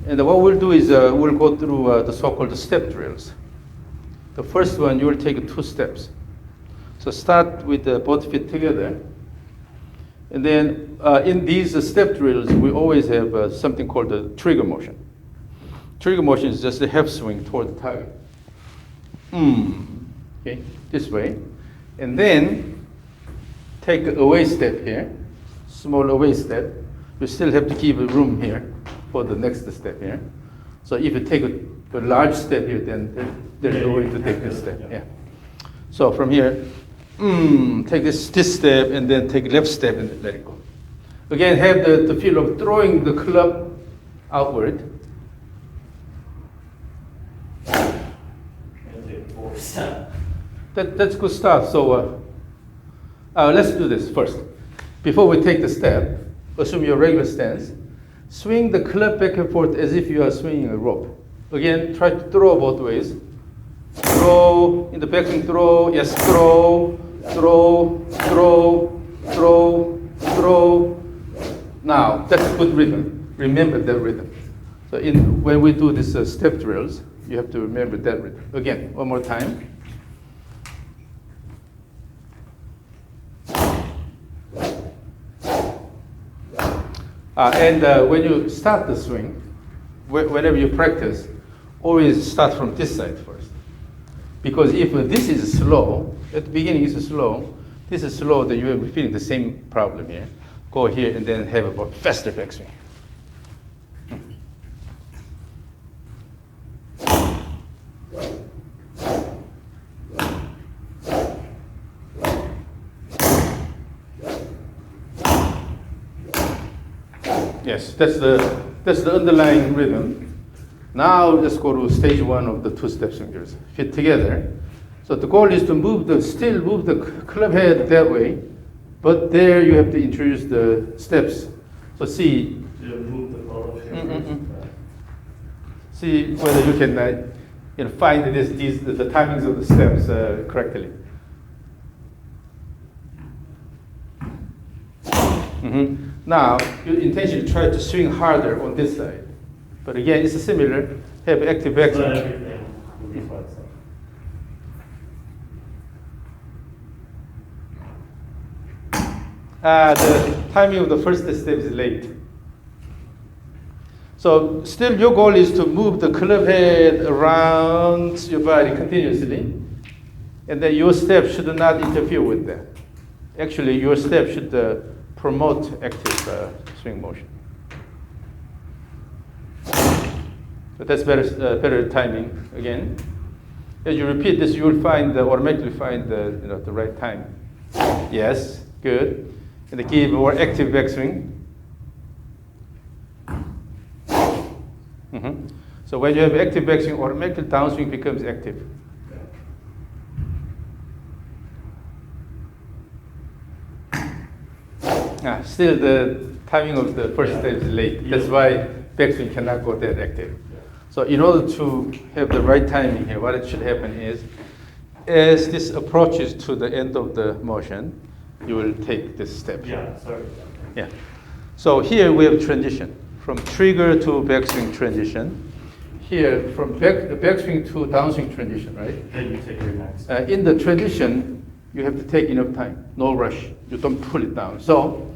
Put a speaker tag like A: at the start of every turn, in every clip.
A: And what we'll do is we'll go through the so-called step drills. The first one, you will take 2 steps. So start with both feet together. And then in these step drills, we always have something called the trigger motion. Trigger motion is just a half swing toward the target. Okay, this way. And then take a away step here, small away step. You still have to keep room here for the next step here. So if you take a large step here, then there's no way to take this step. Yeah. So from here, take this step and then take left step and let it go. Again, have the feel of throwing the club outward. That's a good start. So let's do this first. Before we take the step, assume your regular stance. Swing the club back and forth as if you are swinging a rope. Again, try to throw both ways. Throw, in the backswing throw, yes, throw, throw, throw, throw, throw. Now, that's a good rhythm. Remember that rhythm. So when we do these step drills, you have to remember that rhythm. Again, one more time. And when you start the swing, whenever you practice, always start from this side first. Because if this is slow, at the beginning it's slow, this is slow, then you will be feeling the same problem here. Go here and then have a faster backswing. Yes, that's the underlying rhythm. Now let's go to stage 1 of the 2-step swingers. Feet together. So the goal is to still move the club head that way, but there you have to introduce the steps. So see.
B: Move the ball.
A: See whether you can find the timings of the steps correctly. Now, you intentionally try to swing harder on this side. But again, it's similar. Have active backswing.
B: Everything will be fine.
A: The timing of the first step is late. So still your goal is to move the club head around your body continuously. And then your step should not interfere with that. Actually, your step should promote active swing motion. But that's better timing again. As you repeat this, you will automatically find the right time. Yes, good. And give more active backswing. So when you have active backswing, automatically downswing becomes active. Still the timing of the first step is late. That's why backswing cannot go that active. So in order to have the right timing here, what it should happen is, as this approaches to the end of the motion, you will take this step.
B: Yeah, sorry.
A: Yeah. So here we have transition from trigger to backswing transition. Here from backswing to downswing transition, right?
B: Then you take your next.
A: In the transition, you have to take enough time, no rush. You don't pull it down. So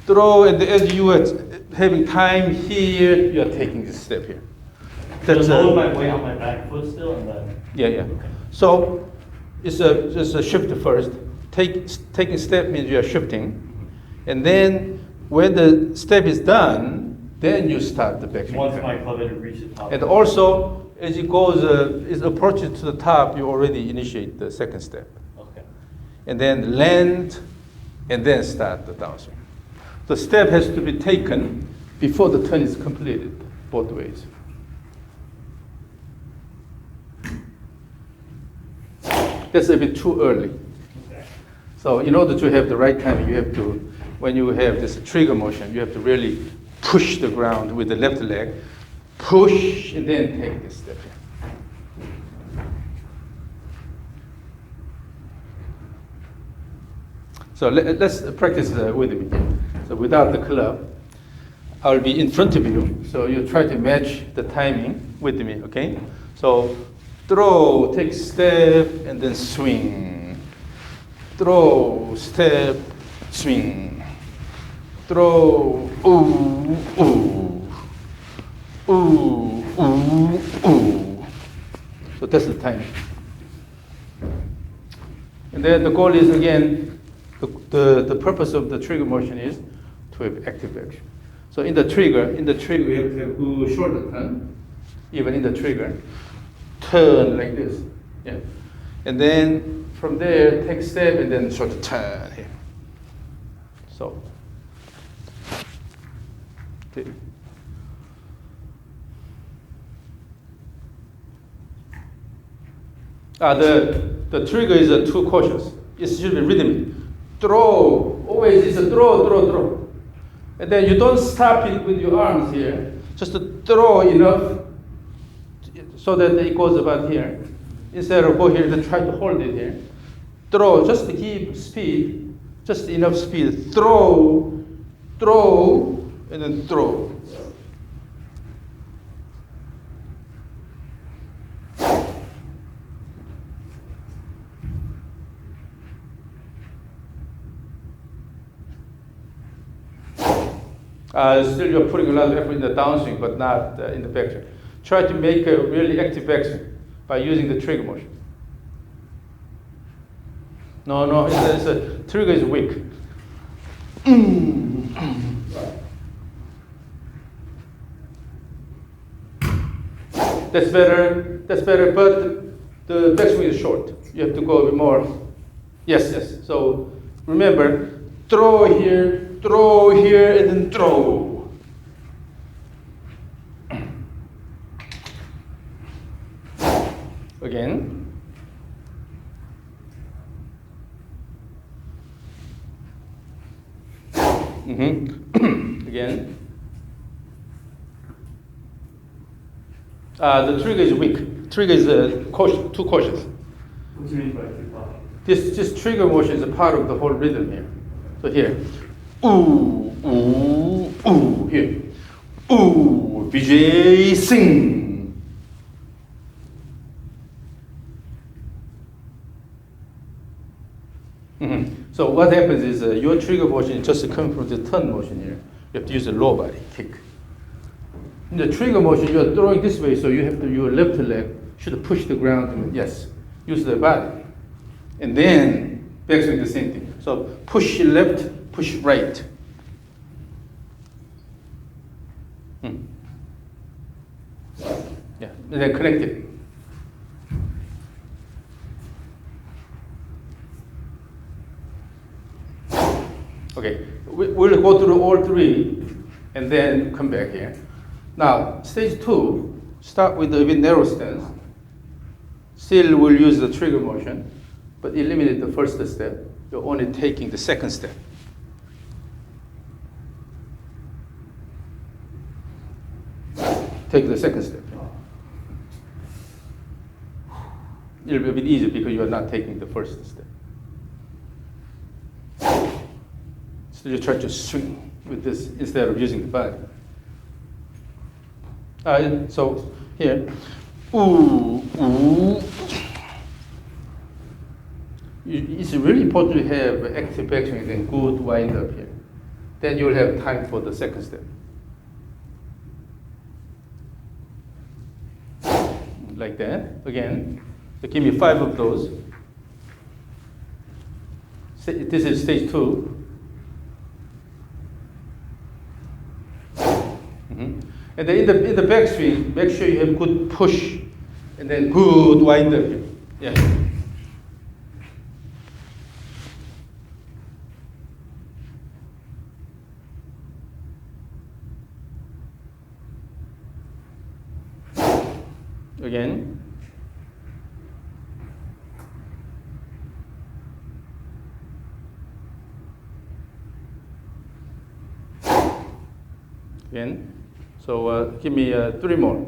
A: throw, and as you are having time here, you are taking this step here.
B: That's lower my weight on my back foot still, and then.
A: Yeah. Okay. So it's just a shift first. Taking step means you are shifting, and then when the step is done, then you start the backswing.
B: Once my club head reaches the top.
A: And also, as it goes, it approaches to the top, you already initiate the second step.
B: Okay.
A: And then land, and then start the downswing. The step has to be taken before the turn is completed, both ways. That's a bit too early.
B: Okay.
A: So in order to have the right timing, you have to, when you have this trigger motion, you have to really push the ground with the left leg, push, and then take this step here. So let's practice with me. So without the club, I'll be in front of you, so you try to match the timing with me, okay? So throw, take step, and then swing. Throw, step, swing. Throw, ooh, ooh. Ooh, ooh, ooh. So that's the timing. And then the goal is, again, the purpose of the trigger motion is to have active action. So in the trigger, you have to have good shoulder turn, even in the trigger. Turn like this. Yeah. And then from there, take step and then shoulder turn here. So. Okay. The trigger is too cautious. It should be rhythmic. Throw, always it's a throw, throw, throw. And then you don't stop it with your arms here. Just throw enough so that it goes about here. Instead of go here, then try to hold it here. Throw, just to keep speed, just enough speed. Throw, throw, and then throw. Still you're putting a lot of effort in the downswing, but not in the backswing. Try to make a really active backswing by using the trigger motion. No, it's a trigger is weak. That's better, but the backswing is short. You have to go a bit more. Yes. So remember, throw here, and then throw. Again. Again. The trigger is weak. Trigger is too cautious.
B: What do you mean by too cautious?
A: This trigger motion is a part of the whole rhythm here. So here. Ooh, ooh, ooh, here. Ooh, Vijay sing. So what happens is your trigger motion just comes from the turn motion here. You have to use a low body kick. In the trigger motion, you are throwing this way, so you have to, your left leg should push the ground. Yes, use the body. And then backswing the same thing. So push left, push right. Yeah, and then connect it. Okay, we'll go through all three and then come back here. Now, stage 2, start with a bit narrow stance. Still we'll use the trigger motion, but eliminate the first step. You're only taking the second step. Take the second step. It'll be a bit easier because you are not taking the first step. So you try to swing with this instead of using the body. So here, ooh, ooh. It's really important to have active backswing and good wind up here. Then you'll have time for the second step. Like that, again. So give me 5 of those. This is stage 2. And then in the backswing, make sure you have good push, and then good wind up here. Yeah. Again. Again. So give me 3 more.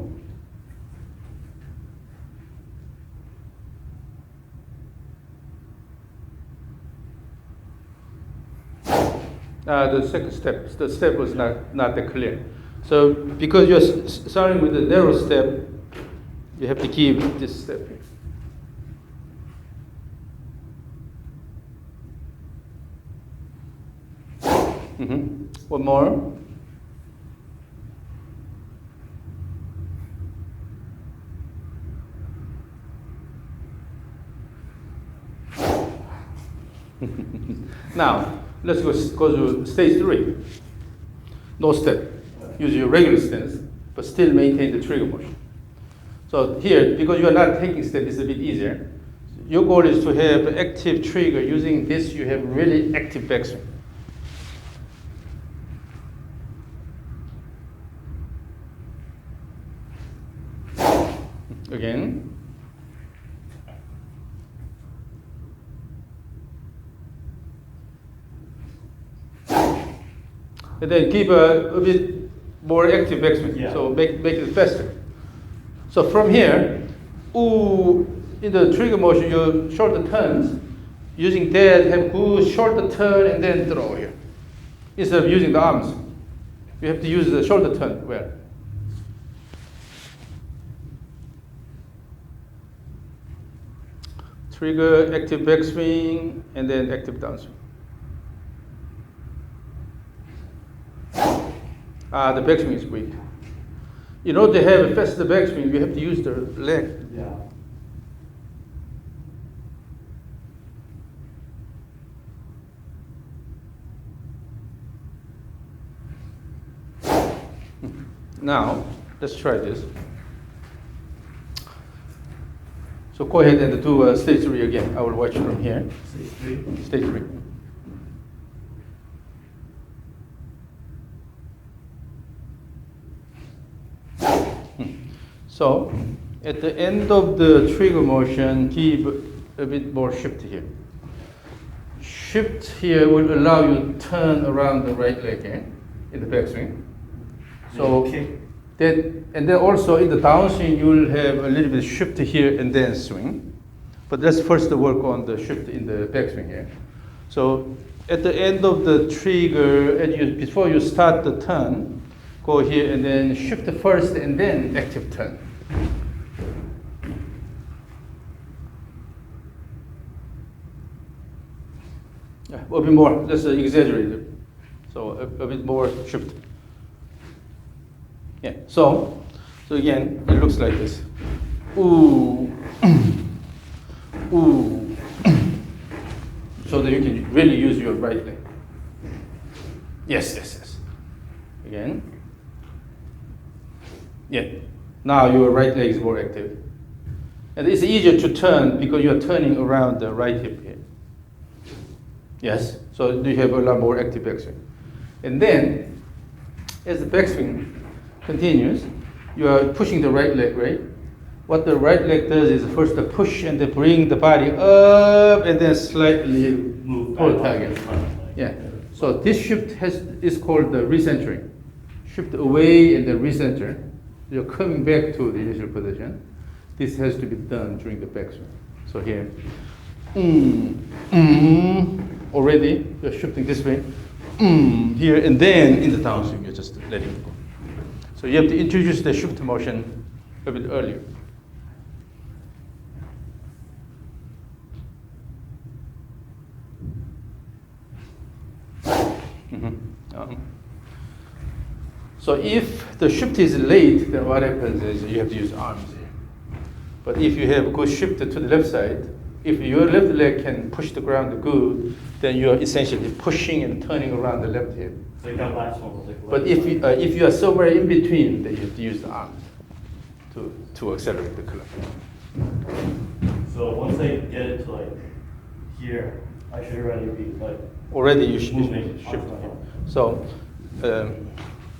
A: The second step, the step was not that clear. So because you're starting with a narrow step, you have to keep this step here. One more. Now, let's go to stage 3. No step. Use your regular stance, but still maintain the trigger motion. So here, because you are not taking step, it's a bit easier. Your goal is to have active trigger. Using this, you have really active backswing. Again. And then keep a bit more active backswing.
B: Yeah.
A: So make it faster. So from here, in the trigger motion, your shoulder turns. Using that, have good shoulder turn and then throw here. Instead of using the arms, you have to use the shoulder turn well. Trigger, active backswing, and then active downswing. The backswing is weak. In order to have a faster backswing, you have to use the leg.
B: Yeah.
A: Now, let's try this. So go ahead and do stage 3 again. I will watch from here.
B: Stage 3.
A: Stage 3. So, at the end of the trigger motion, give a bit more shift here. Shift here will allow you to turn around the right leg here in the backswing. So that, and then also in the downswing, you will have a little bit of shift here and then swing. But let's first work on the shift in the backswing here. So at the end of the trigger, before you start the turn, go here and then shift first and then active turn. Yeah, a bit more. Let's exaggerate it. So a bit more shift. Yeah. So again, it looks like this. Ooh, ooh. So that you can really use your right leg. Yes, yes, yes. Again. Yeah. Now your right leg is more active. And it's easier to turn because you're turning around the right hip here. Yes. So you have a lot more active backswing. And then, as the backswing continues, you are pushing the right leg, right? What the right leg does is first to push and then bring the body up and then slightly
B: Move
A: pull
B: back
A: target.
B: on.
A: Yeah. So this shift is called the recentering. Shift away and then recenter. You're coming back to the initial position. This has to be done during the backswing. So here, already you're shifting this way. Here and then in the downswing, you're just letting it go. So you have to introduce the shift motion a bit earlier. So if the shift is late, then what happens is you have to use arms here. But if you have a good shift to the left side, if your left leg can push the ground good, then you're essentially pushing and turning around the left hip.
B: So you got last one. Like
A: But if you are somewhere in between, then you have to use the arms to accelerate the club.
B: So once they get it to like here, I should already be like.
A: Already you should
B: moving.
A: shift here. So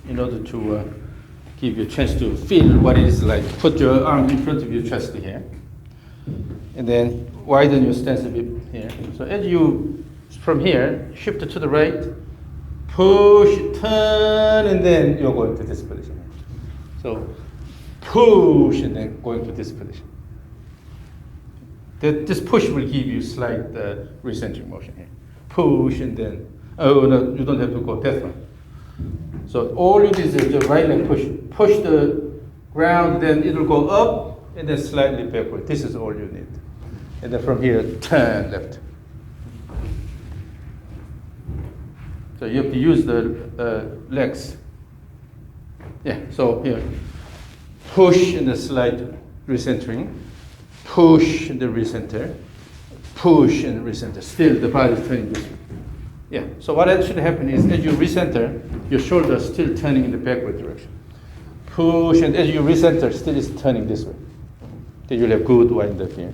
A: in order to give you a chance to feel what it is like, put your arm in front of your chest here. And then widen your stance a bit here. So as you, from here, shift to the right, push, turn, and then you're going to this position. So push and then going to this position. This push will give you slight recentering motion here. Push and then, Oh, no, you don't have to go that far. So all you need is the right leg push. Push the ground, then it'll go up, and then slightly backward. This is all you need. And then from here, turn left. So you have to use the legs. Yeah, so here, push and the slight recentering, push and the recenter, push and recenter. Still the body is turning this way. Yeah, so what should happen is as you recenter, your shoulder is still turning in the backward direction. Push, and as you recenter, still is turning this way. Then you'll have good wind up here.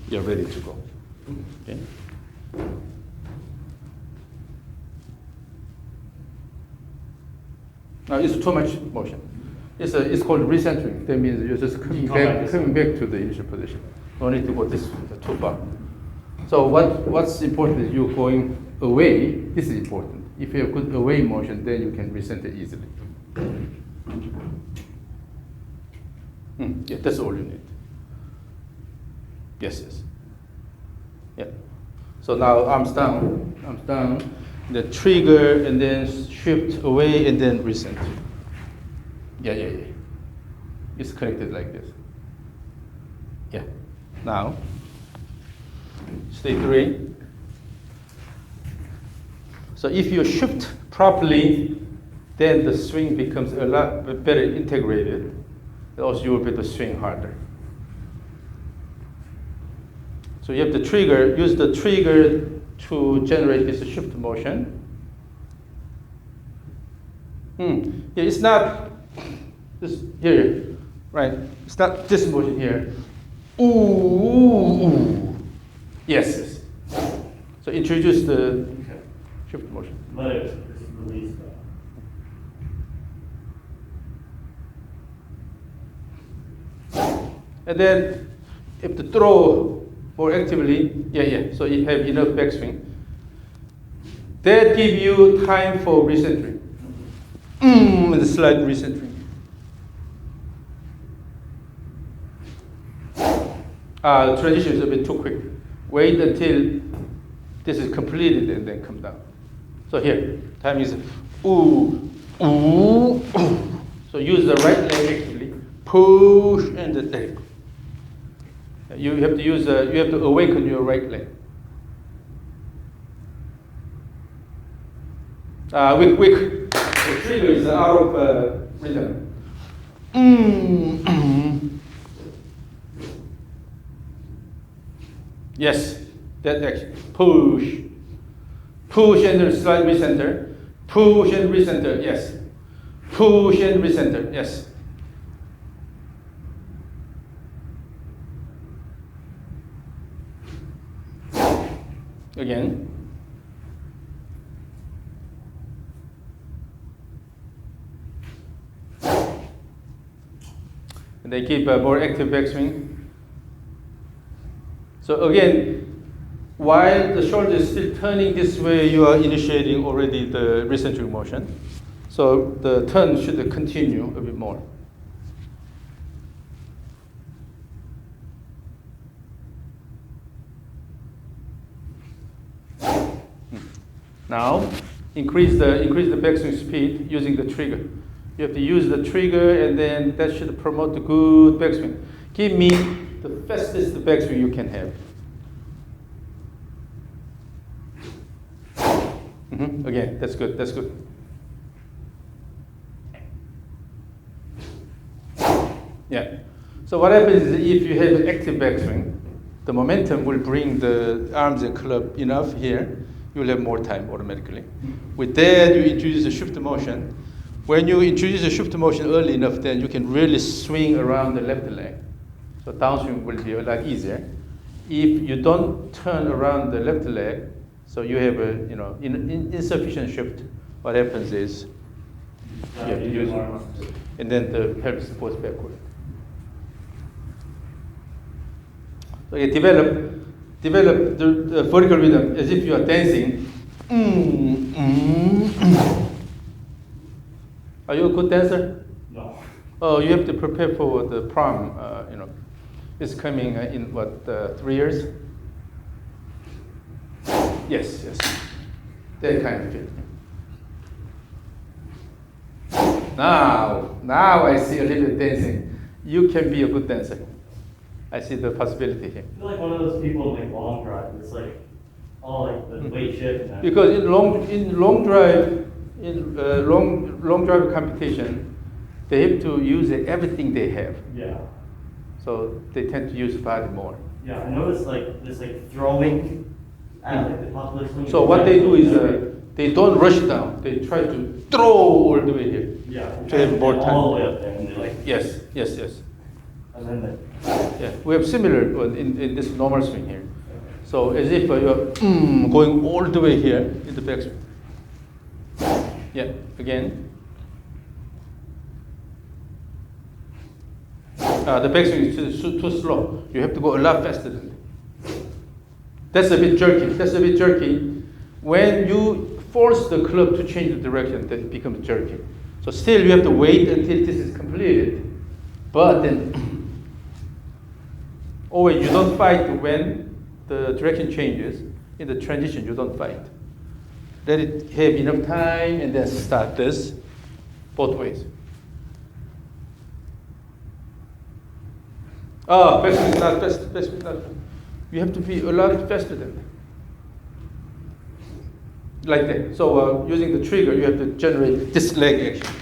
A: You're ready to go. Okay. Now it's too much motion. It's called recentering. That means you're just coming back to the initial position. No need to go this too far. So what's important is you're going away. This is important. If you have good away motion, then you can recenter easily. Yeah, that's all you need. Yes. Yeah. So now arms down. The trigger, and then shift away, and then recenter. Yeah. It's connected like this. Yeah. Now, stay 3. So if you shift properly, then the swing becomes a lot better integrated. Also, you will be able to swing harder. So you have the trigger, use the trigger to generate this shift motion. Yeah, it's not this here, right? It's not this motion here. Ooh. Yes. So introduce the shift motion.
B: Let it release that.
A: And then if the throw more actively, yeah. So you have enough backswing. That give you time for recentering. And the slight recentering. The transition is a bit too quick. Wait until this is completed and then come down. So here, time is ooh. So use the right leg actively. Push and then let it go. You have to use you have to awaken your right leg. Weak. The trigger is out of rhythm. Yes, that action. Push and then slight recenter. Push and recenter. Yes. Push and recenter. Yes. Again. And they keep a more active backswing. So again, while the shoulder is still turning this way, you are initiating already the recentering motion. So the turn should continue a bit more. Now, increase the backswing speed using the trigger. You have to use the trigger, and then that should promote the good backswing. Give me the fastest backswing you can have. Again, that's good. Yeah. So what happens is if you have an active backswing, the momentum will bring the arms and club enough here. You will have more time automatically. With that, you introduce a shift motion. When you introduce a shift motion early enough, then you can really swing around the left leg. So downswing will be a lot easier. If you don't turn around the left leg, so you have a insufficient shift, what happens is you have to use it, and then the pelvis goes backward. So you develop the vertical rhythm as if you are dancing. Are you a good dancer?
B: No.
A: Oh, you have to prepare for the prom. It's coming in what 3 years? Yes. That kind of feel. Now I see a little bit dancing. You can be a good dancer. I see the possibility here.
B: I feel like one of those people like long drive. It's like all like the weight shift. And
A: Because in long drive competition, they have to use everything they have.
B: yeah.
A: So they tend to use body more.
B: Yeah, I noticed like this like throwing at like the popular swing.
A: So what they do is they don't rush down. They try to throw all the way here.
B: yeah,
A: to have more time.
B: all the way up there, and they like
A: Yes.
B: and then the
A: Yeah, we have similar in this normal swing here. So as if you're going all the way here in the backswing. Yeah, again. The backswing is too slow. You have to go a lot faster than that. That's a bit jerky. When you force the club to change the direction, that becomes jerky. So still you have to wait until this is completed. But then always you don't fight when the direction changes. In the transition, you don't fight. Let it have enough time and then start this both ways. Backswing is not fast. Backswing is not fast. You have to be a lot faster than that. Like that. So using the trigger, you have to generate this leg action.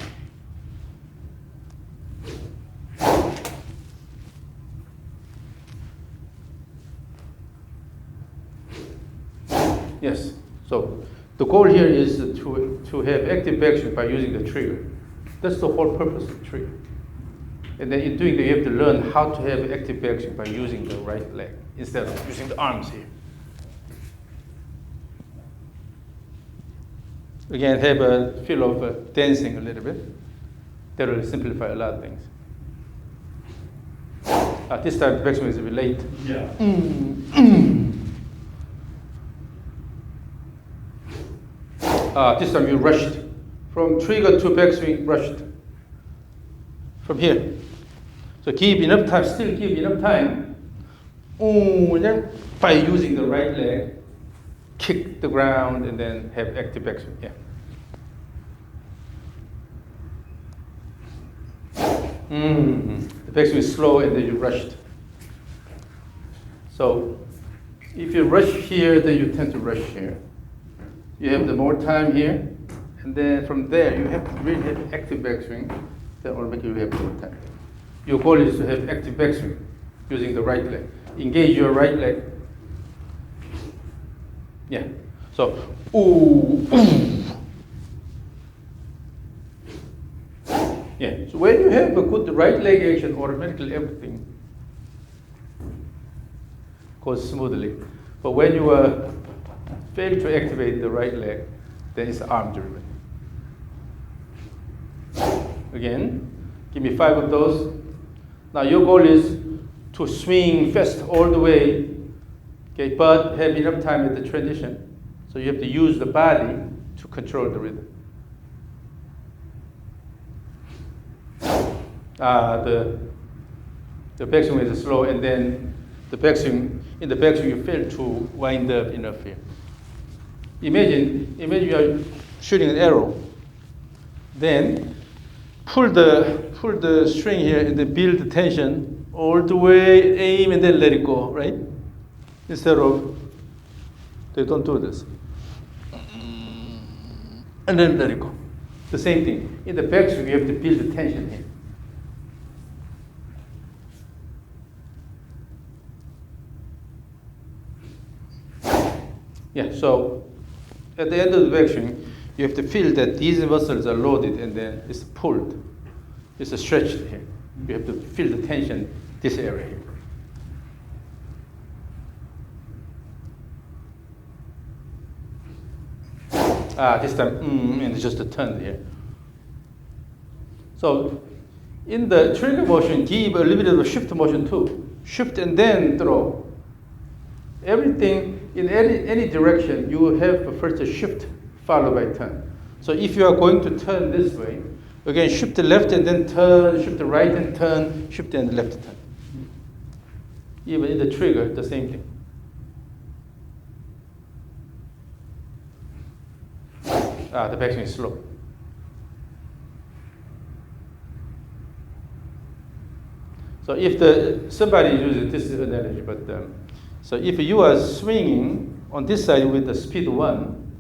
A: Yes. So the goal here is to have active backswing by using the trigger. That's the whole purpose of the trigger. And then in doing that, you have to learn how to have active backswing by using the right leg instead of using the arms here. Again, have a feel of dancing a little bit. That will simplify a lot of things. This time the backswing is a bit late.
B: yeah.
A: This time you rushed. From trigger to backswing, rushed. From here. So give enough time, still give enough time. And then by using the right leg, kick the ground and then have active backswing. Yeah. The backswing is slow and then you rushed. So if you rush here, then you tend to rush here. You have the more time here, and then from there you have to really have active backswing. Then automatically you have more time. Your goal is to have active backswing using the right leg. Engage your right leg. Yeah. So ooh. Yeah. So when you have a good right leg action, automatically everything goes smoothly. But when you fail to activate the right leg, then it's arm driven. Again, give me 5 of those. Now your goal is to swing fast all the way, okay, but have enough time at the transition. So you have to use the body to control the rhythm. The backswing is slow, and then in the backswing you fail to wind up enough here. Imagine you are shooting an arrow, then pull the string here and then build the tension all the way, aim and then let it go, right? Instead of, they don't do this. And then let it go. The same thing. In the backswing, you have to build the tension here. Yeah, so at the end of the backswing, you have to feel that these muscles are loaded and then it's pulled. It's stretched here. You have to feel the tension, this area here. This time, and just a turn here. So in the trigger motion, give a little bit of a shift motion too. Shift and then throw. Everything, in any direction, you will have first a shift followed by turn. So if you are going to turn this way, again, shift the left and then turn, shift the right and turn, shift and left turn. Even in the trigger, the same thing. The backswing is slow. So if somebody uses this analogy, but so if you are swinging on this side with the speed 1,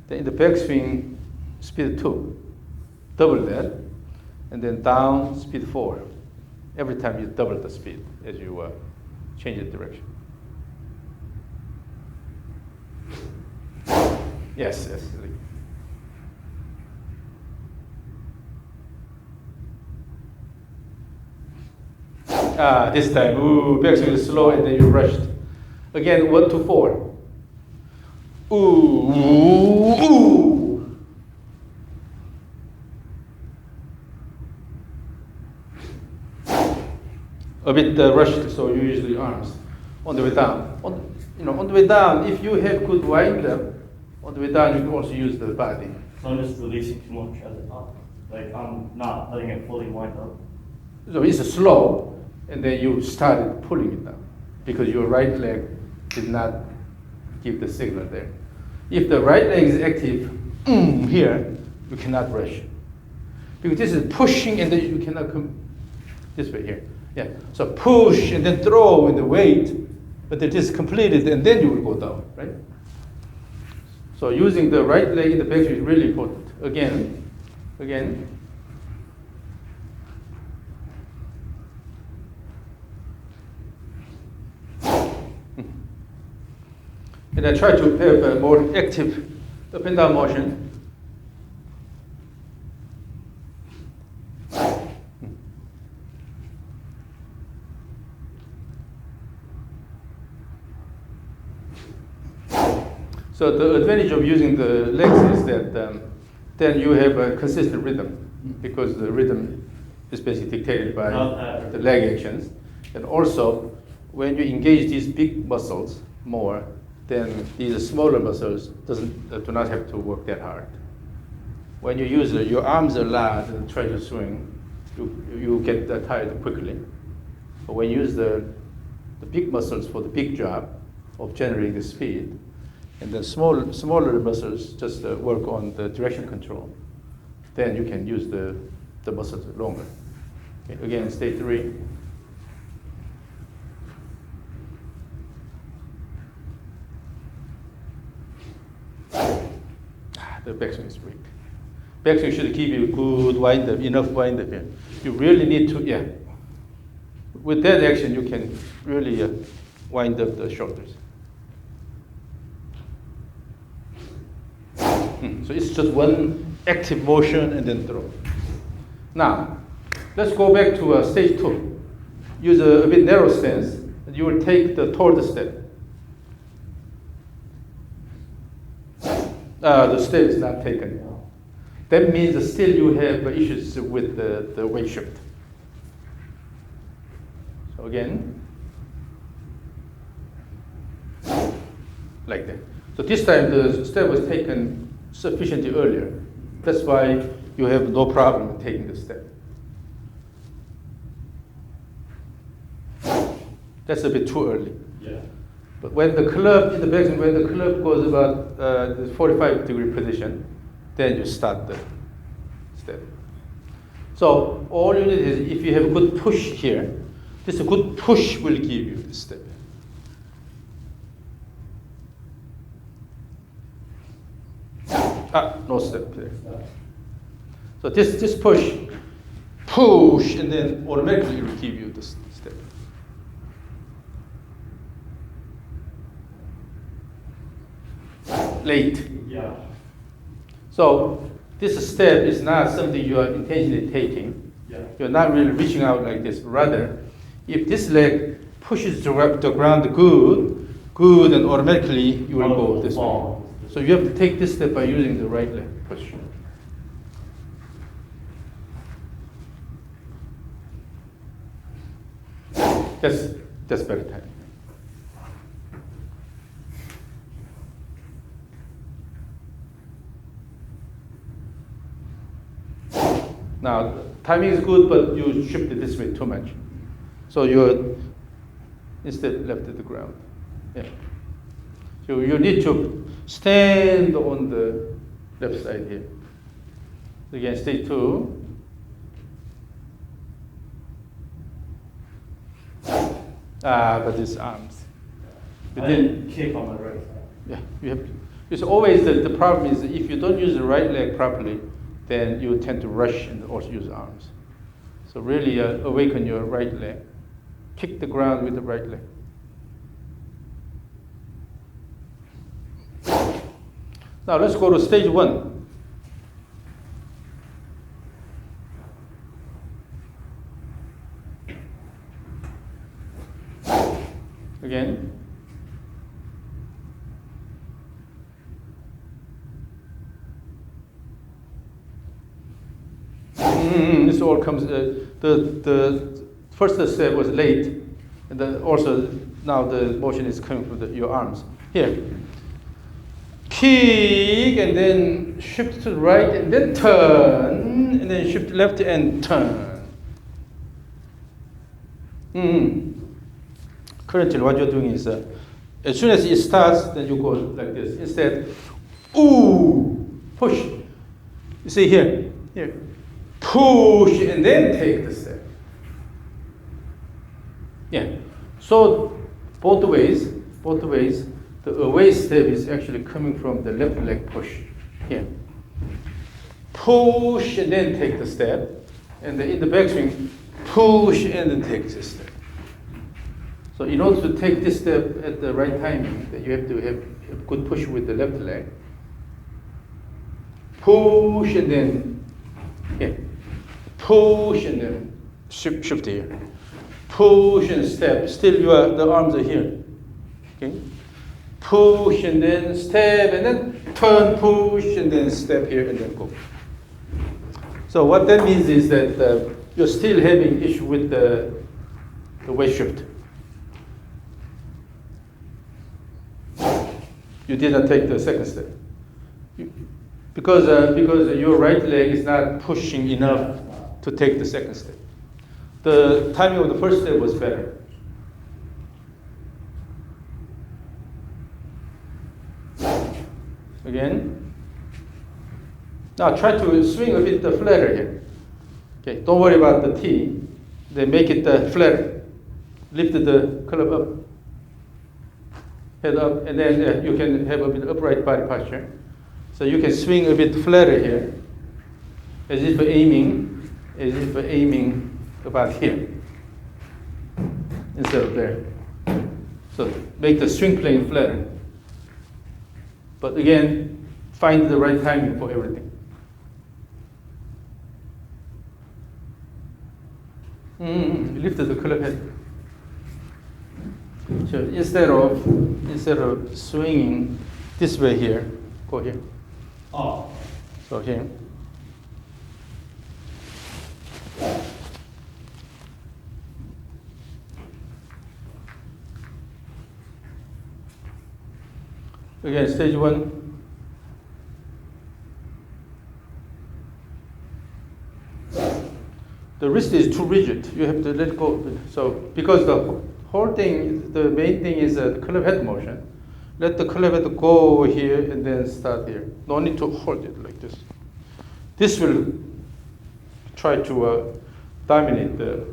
A: then in the backswing speed 2, double that, and then down speed 4. Every time you double the speed as you change the direction. Yes, yes. This time, backswing is slow and then you rushed. Again, 1 to 4. Ooh. A bit rushed, so you use the arms. On the way down. On the way down, if you have good wind up, on the way down you can also use the body.
B: So I'm just releasing too much at the top. Like I'm not letting it fully wind up.
A: So it's slow, and then you started pulling it down because your right leg did not give the signal there. If the right leg is active here, you cannot rush. Because this is pushing and then you cannot come this way here. Yeah. So push and then throw with the weight, but it is completed and then you will go down, right? So using the right leg in the backswing is really important. Again. And I try to have a more active up and down motion. So the advantage of using the legs is that then you have a consistent rhythm because the rhythm is basically dictated by the leg actions. And also, when you engage these big muscles more, then these smaller muscles do not have to work that hard. When you use your arms a lot and try to swing, you get tired quickly. But when you use the big muscles for the big job of generating the speed, and then smaller muscles just work on the direction control, then you can use the muscles longer. Okay, again, state 3. The backswing is weak. Backswing should give you good wind up, enough wind up here. You really need to, with that action, you can really wind up the shoulders. So it's just one active motion and then throw. Now, let's go back to stage 2. Use a bit narrow stance, and you will take the toward step. The step is not taken. That means still you have issues with the weight shift. So again, like that. So this time the step was taken sufficiently earlier. That's why you have no problem taking the step. That's a bit too early.
B: Yeah.
A: But when the club in the backswing, when the club goes about the 45-degree position, then you start the step. So all you need is if you have a good push here, this good push will give you the step. No step there. So this push, and then automatically it will give you the step. Late.
B: Yeah.
A: So this step is not something you are intentionally taking.
B: Yeah.
A: You're not really reaching out like this. Rather, if this leg pushes the ground good, and automatically you will go this way. So you have to take this step by using the right leg push. That's better time. Now, timing is good, but you shifted this way too much. So you're instead left at the ground. Yeah. So you need to stand on the left side here. Again, stage 2. But it's arms.
B: I didn't kick on my right side.
A: Yeah, you have to. It's always the problem is if you don't use the right leg properly, then you tend to rush and also use arms. So really awaken your right leg. Kick the ground with the right leg. Now let's go to stage 1. Again. This all comes. The first step was late, and then also now the motion is coming from your arms. Here, kick and then shift to the right and then turn and then shift left and turn. Currently, what you're doing is as soon as it starts, then you go like this. Instead, ooh, push. You see here, push and then take the step. Yeah. So both ways, the away step is actually coming from the left leg push. Here. Push and then take the step. And in the backswing, push and then take the step. So in order to take this step at the right timing, you have to have good push with the left leg. Push and then, push and then shift here. Push and step. Still the arms are here. Okay. Push and then step and then turn, push and then step here and then go. So what that means is that you're still having issue with the weight shift. You didn't take the second step. Because your right leg is not pushing enough to take the second step. The timing of the first step was better. Again. Now try to swing a bit flatter here. Okay, don't worry about the T. Then make it flatter. Lift the club up. Head up, and then you can have a bit upright body posture. So you can swing a bit flatter here, as if aiming about here, instead of there. So make the swing plane flatter. But again, find the right timing for everything. Lift the club head. So instead of swinging this way here, go here.
B: Oh.
A: So here. Again, stage 1. The wrist is too rigid. You have to let it go. So because the whole thing, the main thing is the club head motion. Let the club head go here and then start here. No need to hold it like this. This will try to dominate the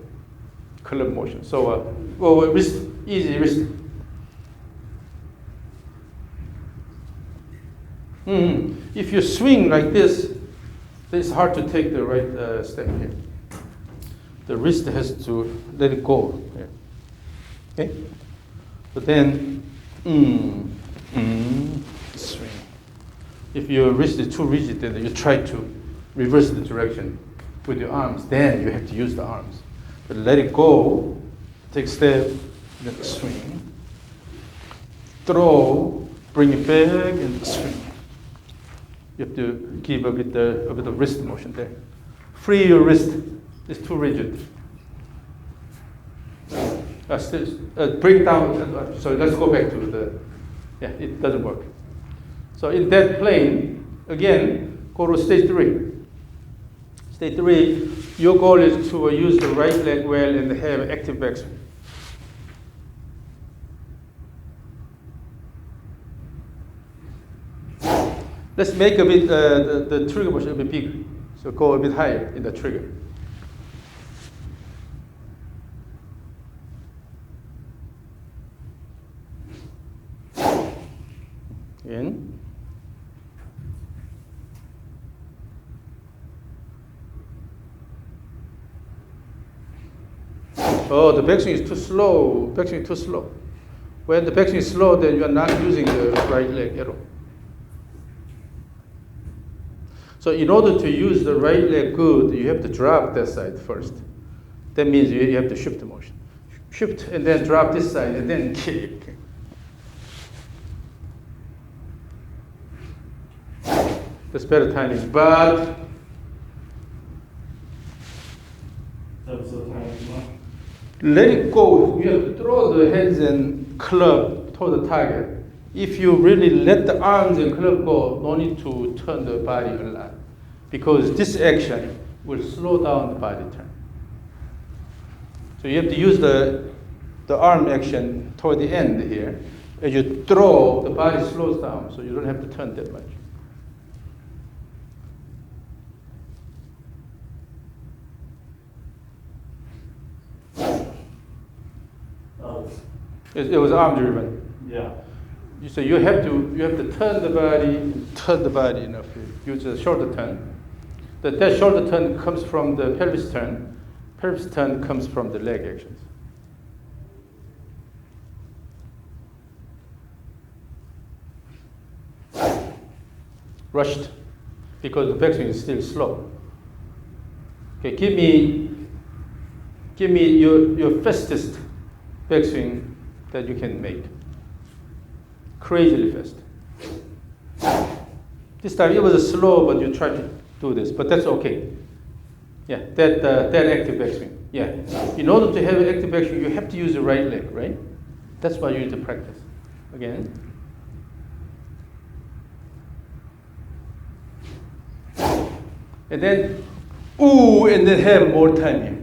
A: club motion. So go wrist, easy wrist. If you swing like this, it's hard to take the right step here. The wrist has to let it go here. Okay? But then, swing. If your wrist is too rigid, then you try to reverse the direction with your arms. Then you have to use the arms. But let it go, take a step, then swing. Throw, bring it back, and swing. You have to give a bit of wrist motion there. Free your wrist. It's too rigid. Break down. So let's go back to it doesn't work. So in that plane, again, go to stage 3. Stage 3, your goal is to use the right leg well and have active backswing. Let's make a bit the trigger motion a bit bigger. So go a bit higher in the trigger. In. Oh, the backswing is too slow. Backswing is too slow. When the backswing is slow, then you are not using the right leg at all. So in order to use the right leg good, you have to drop that side first. That means you have to shift the motion. Shift and then drop this side and then kick. That's better timing, but let it go. You have to throw the hands and club toward the target. If you really let the arms and club go, no need to turn the body a lot, because this action will slow down the body turn. So you have to use the arm action toward the end here. As you throw, the body slows down, so you don't have to turn that much. It was arm driven.
B: Yeah.
A: So you have to turn the body enough. Use a shoulder turn. That shoulder turn comes from the pelvis turn. Pelvis turn comes from the leg actions. Rushed, because the backswing is still slow. Okay, give me your fastest backswing that you can make. Crazily fast. This time it was slow, but you tried to do this, but that's okay. Yeah, that active backswing. Yeah, in order to have an active backswing, you have to use the right leg, right? That's why you need to practice. Again. And then, ooh, and then have more time here.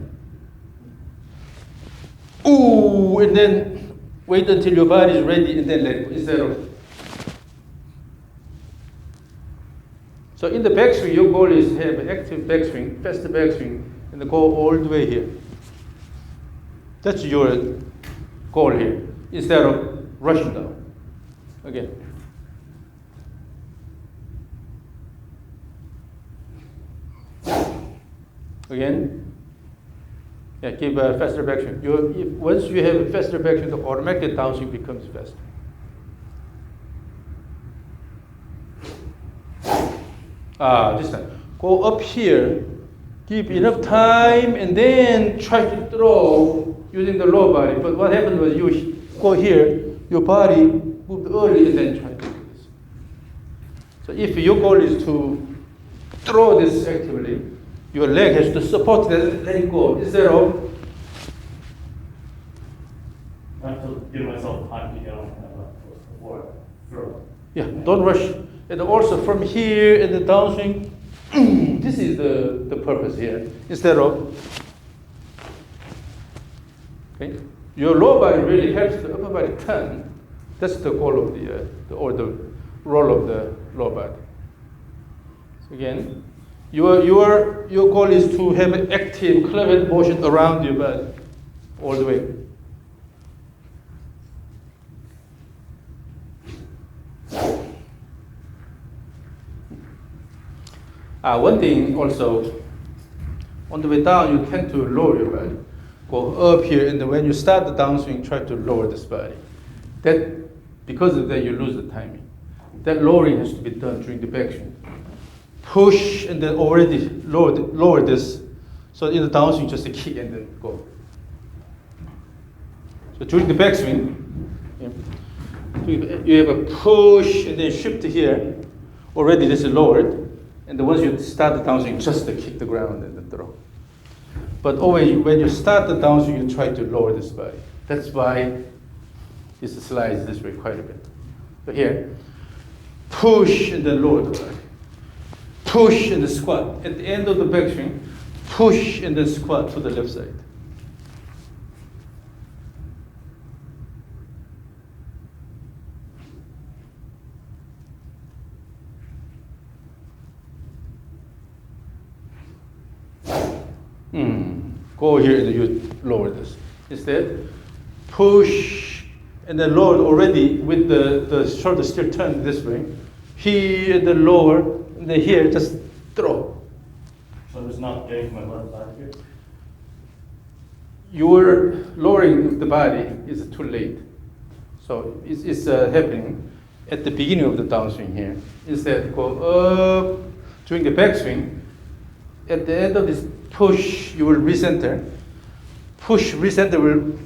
A: Ooh, and then wait until your body is ready and then let it go, instead of. So in the backswing, your goal is to have an active backswing, faster backswing, and go all the way here. That's your goal here, instead of rushing down. Again. Again. Yeah, give a faster backswing. Once you have a faster backswing, the automatic downswing becomes faster. This time. Go up here, give enough time, and then try to throw using the lower body. But what happened was you go here, your body moved early, and then try to do this. So if your goal is to throw this actively, your leg has to support that, let it go, instead of.
B: I have to give myself time to get on before I throw.
A: Yeah, don't rush. And also from here in the downswing, this is the purpose here, instead of. Okay, your lower body really helps the upper body turn. That's the goal of the role of the lower body. So again. Your goal is to have an active club head motion around your body, all the way. One thing also, on the way down, you tend to lower your body. Go up here, and then when you start the downswing, try to lower this body. Because of that, you lose the timing. That lowering has to be done during the backswing. Push and then already lower this. So in the downswing, just a kick and then go. So during the backswing, you have a push and then shift here. Already this is lowered. And then once you start the downswing, just to kick the ground and then throw. But always when you start the downswing, you try to lower this body. That's why this slides this way quite a bit. So here, push and then lower the body. Push and then squat. At the end of the backswing, push and then squat to the left side. Go here and you lower this. Instead, push and then lower already with the shoulder still turned this way. Here and then lower, and then here, just throw.
B: So it's not getting my left side here?
A: Your lowering the body is too late. So it's happening at the beginning of the downswing here. Instead, go up during the backswing. At the end of this push, you will recenter. Push, recenter will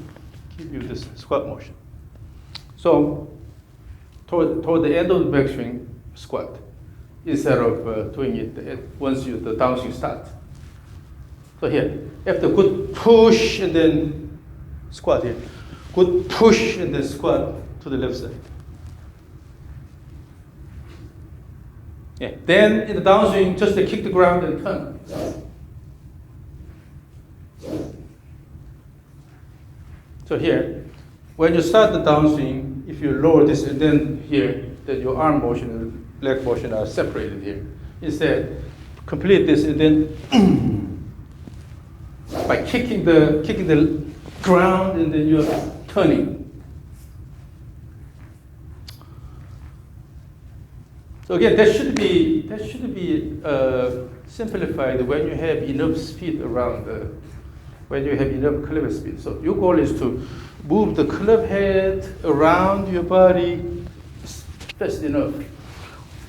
A: give you this squat motion. So toward the end of the backswing, squat, instead of doing it once the downswing starts. So here, after good push and then squat here. Good push and then squat to the left side. Yeah. Then in the downswing, just kick the ground and turn. So here, when you start the downswing, if you lower this and then here, then your arm motion and leg motion are separated here. Instead, complete this and then by kicking the ground and then you're turning. So again, that should be simplified when you have enough speed around when you have enough club speed. So your goal is to move the club head around your body fast enough.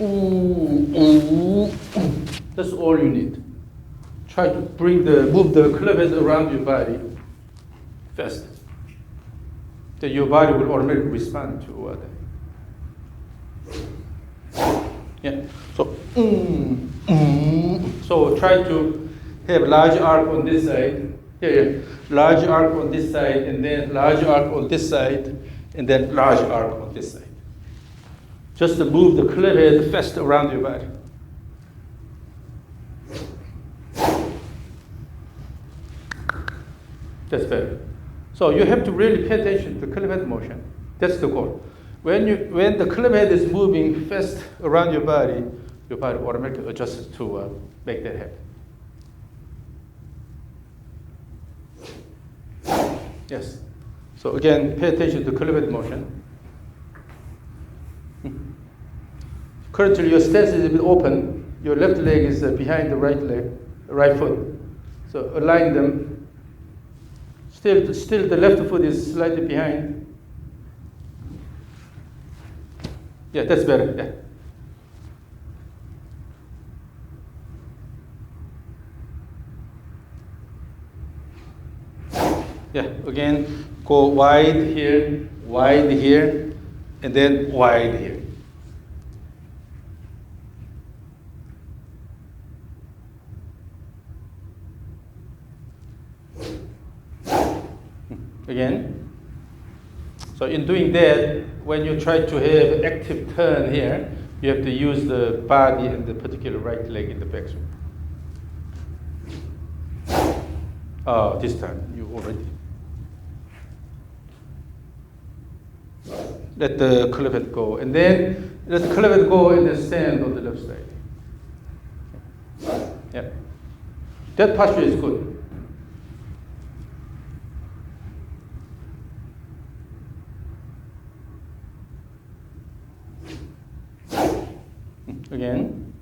A: Ooh, ooh. That's all you need. Try to move the club head around your body fast. Then your body will automatically respond to that. Yeah. So try to have large arc on this side. Yeah. Large arc on this side, and then large arc on this side, and then large arc on this side. Just to move the club head fast around your body. That's better. So you have to really pay attention to the club head motion. That's the goal. When the club head is moving fast around your body automatically adjusts to make that happen. Yes. So again, pay attention to club head motion. Currently, your stance is a bit open. Your left leg is behind the right foot. So align them. Still, the left foot is slightly behind. Yeah, that's better. Yeah. Again, go wide here, and then wide here. Again. So in doing that, when you try to have active turn here, you have to use the body and the particular right leg in the backswing. This time you already. Let the club head go, and then let the club head go and then stand on the left side. Yeah. That posture is good. Again.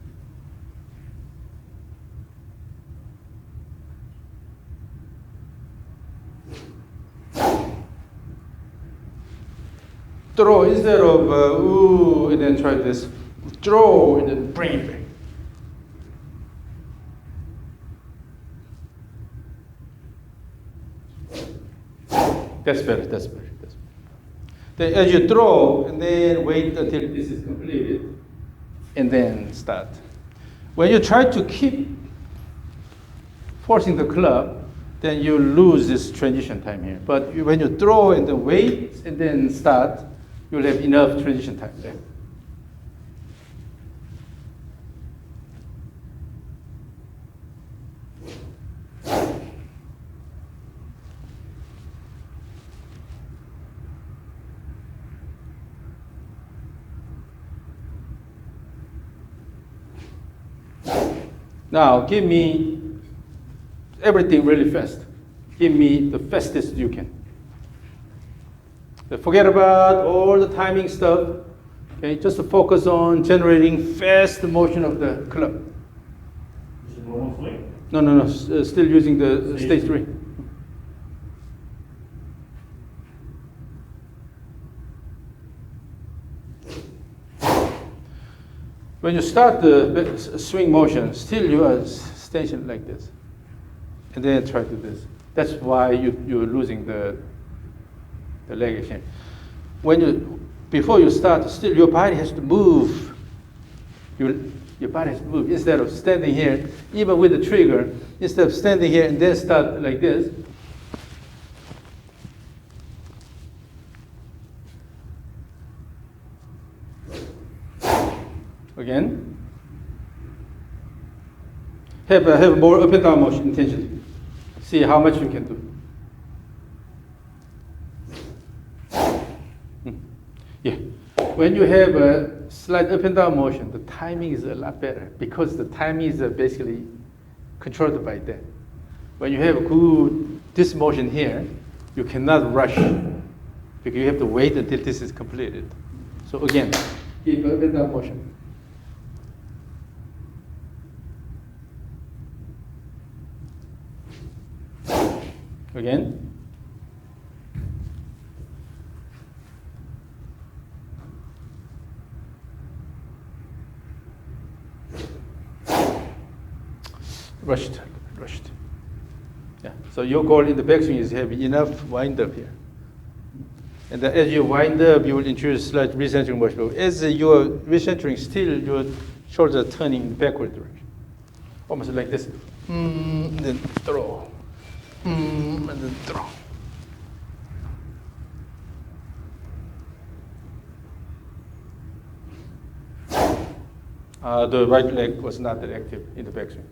A: Throw instead of ooh, and then try this. Throw and then bring it back. That's better. Then as you throw, and then wait until this is completed, and then start. When you try to keep forcing the club, then you lose this transition time here. But when you throw and then wait and then start, you'll have enough transition time there. Now, give me everything really fast. Give me the fastest you can. Forget about all the timing stuff. Okay, just focus on generating fast motion of the club.
B: Is it normal swing?
A: No, still using the stage 3. When you start the swing motion, still you are stationed like this. And then try to do this. That's why you're losing the leg exchange. Before you start, still your body has to move. Your body has to move. Instead of standing here, even with the trigger, instead of standing here and then start like this, again, have more up and down motion intensity. See how much you can do. Yeah, when you have a slight up and down motion, the timing is a lot better because the timing is basically controlled by that. When you have this motion here, you cannot rush because you have to wait until this is completed. So again, keep up and down motion. Again. Rushed. Yeah. So your goal in the backswing is to have enough wind up here. And then as you wind up, you will introduce slight recentering motion. As you're recentering, still your shoulders are turning in the backward direction. Almost like this. And then throw. And then throw. The right leg was not that active in the backswing.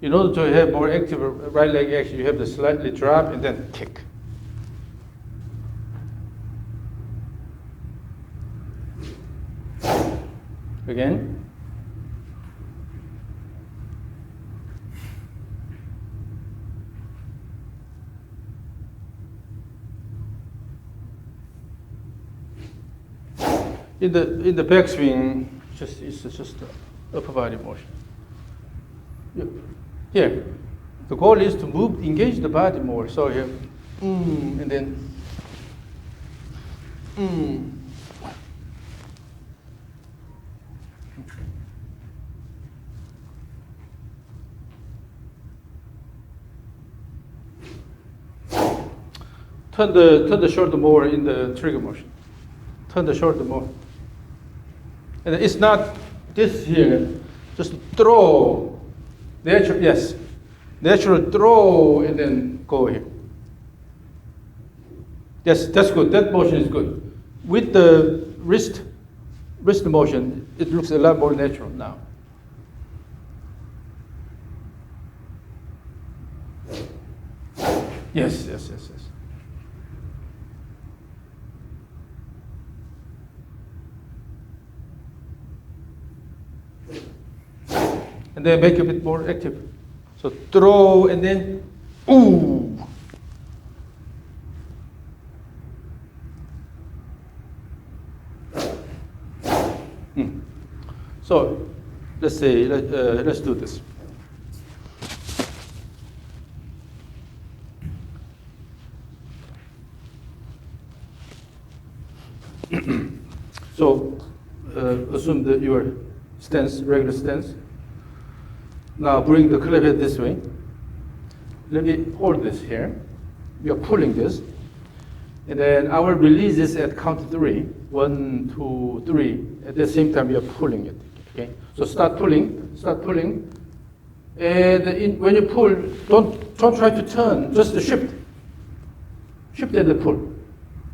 A: In order to have more active right leg action, you have to slightly drop and then kick. Again. In the backswing, it's just upper body motion. Here, the goal is to engage the body more. So here, and then, turn the shoulder more in the trigger motion. Turn the shoulder more. And it's not this here, just throw. Natural throw and then go here. Yes, that's good. That motion is good. With the wrist motion, it looks a lot more natural now. Yes. And then make it a bit more active. So throw and then, ooh. So let's say, let's do this. So assume that your stance, regular stance. Now bring the club head this way. Let me hold this here. We are pulling this. And then I will release this at count 3. 1, 2, 3. At the same time, we are pulling it. Okay? So start pulling. And when you pull, don't try to turn, just shift. Shift and then pull.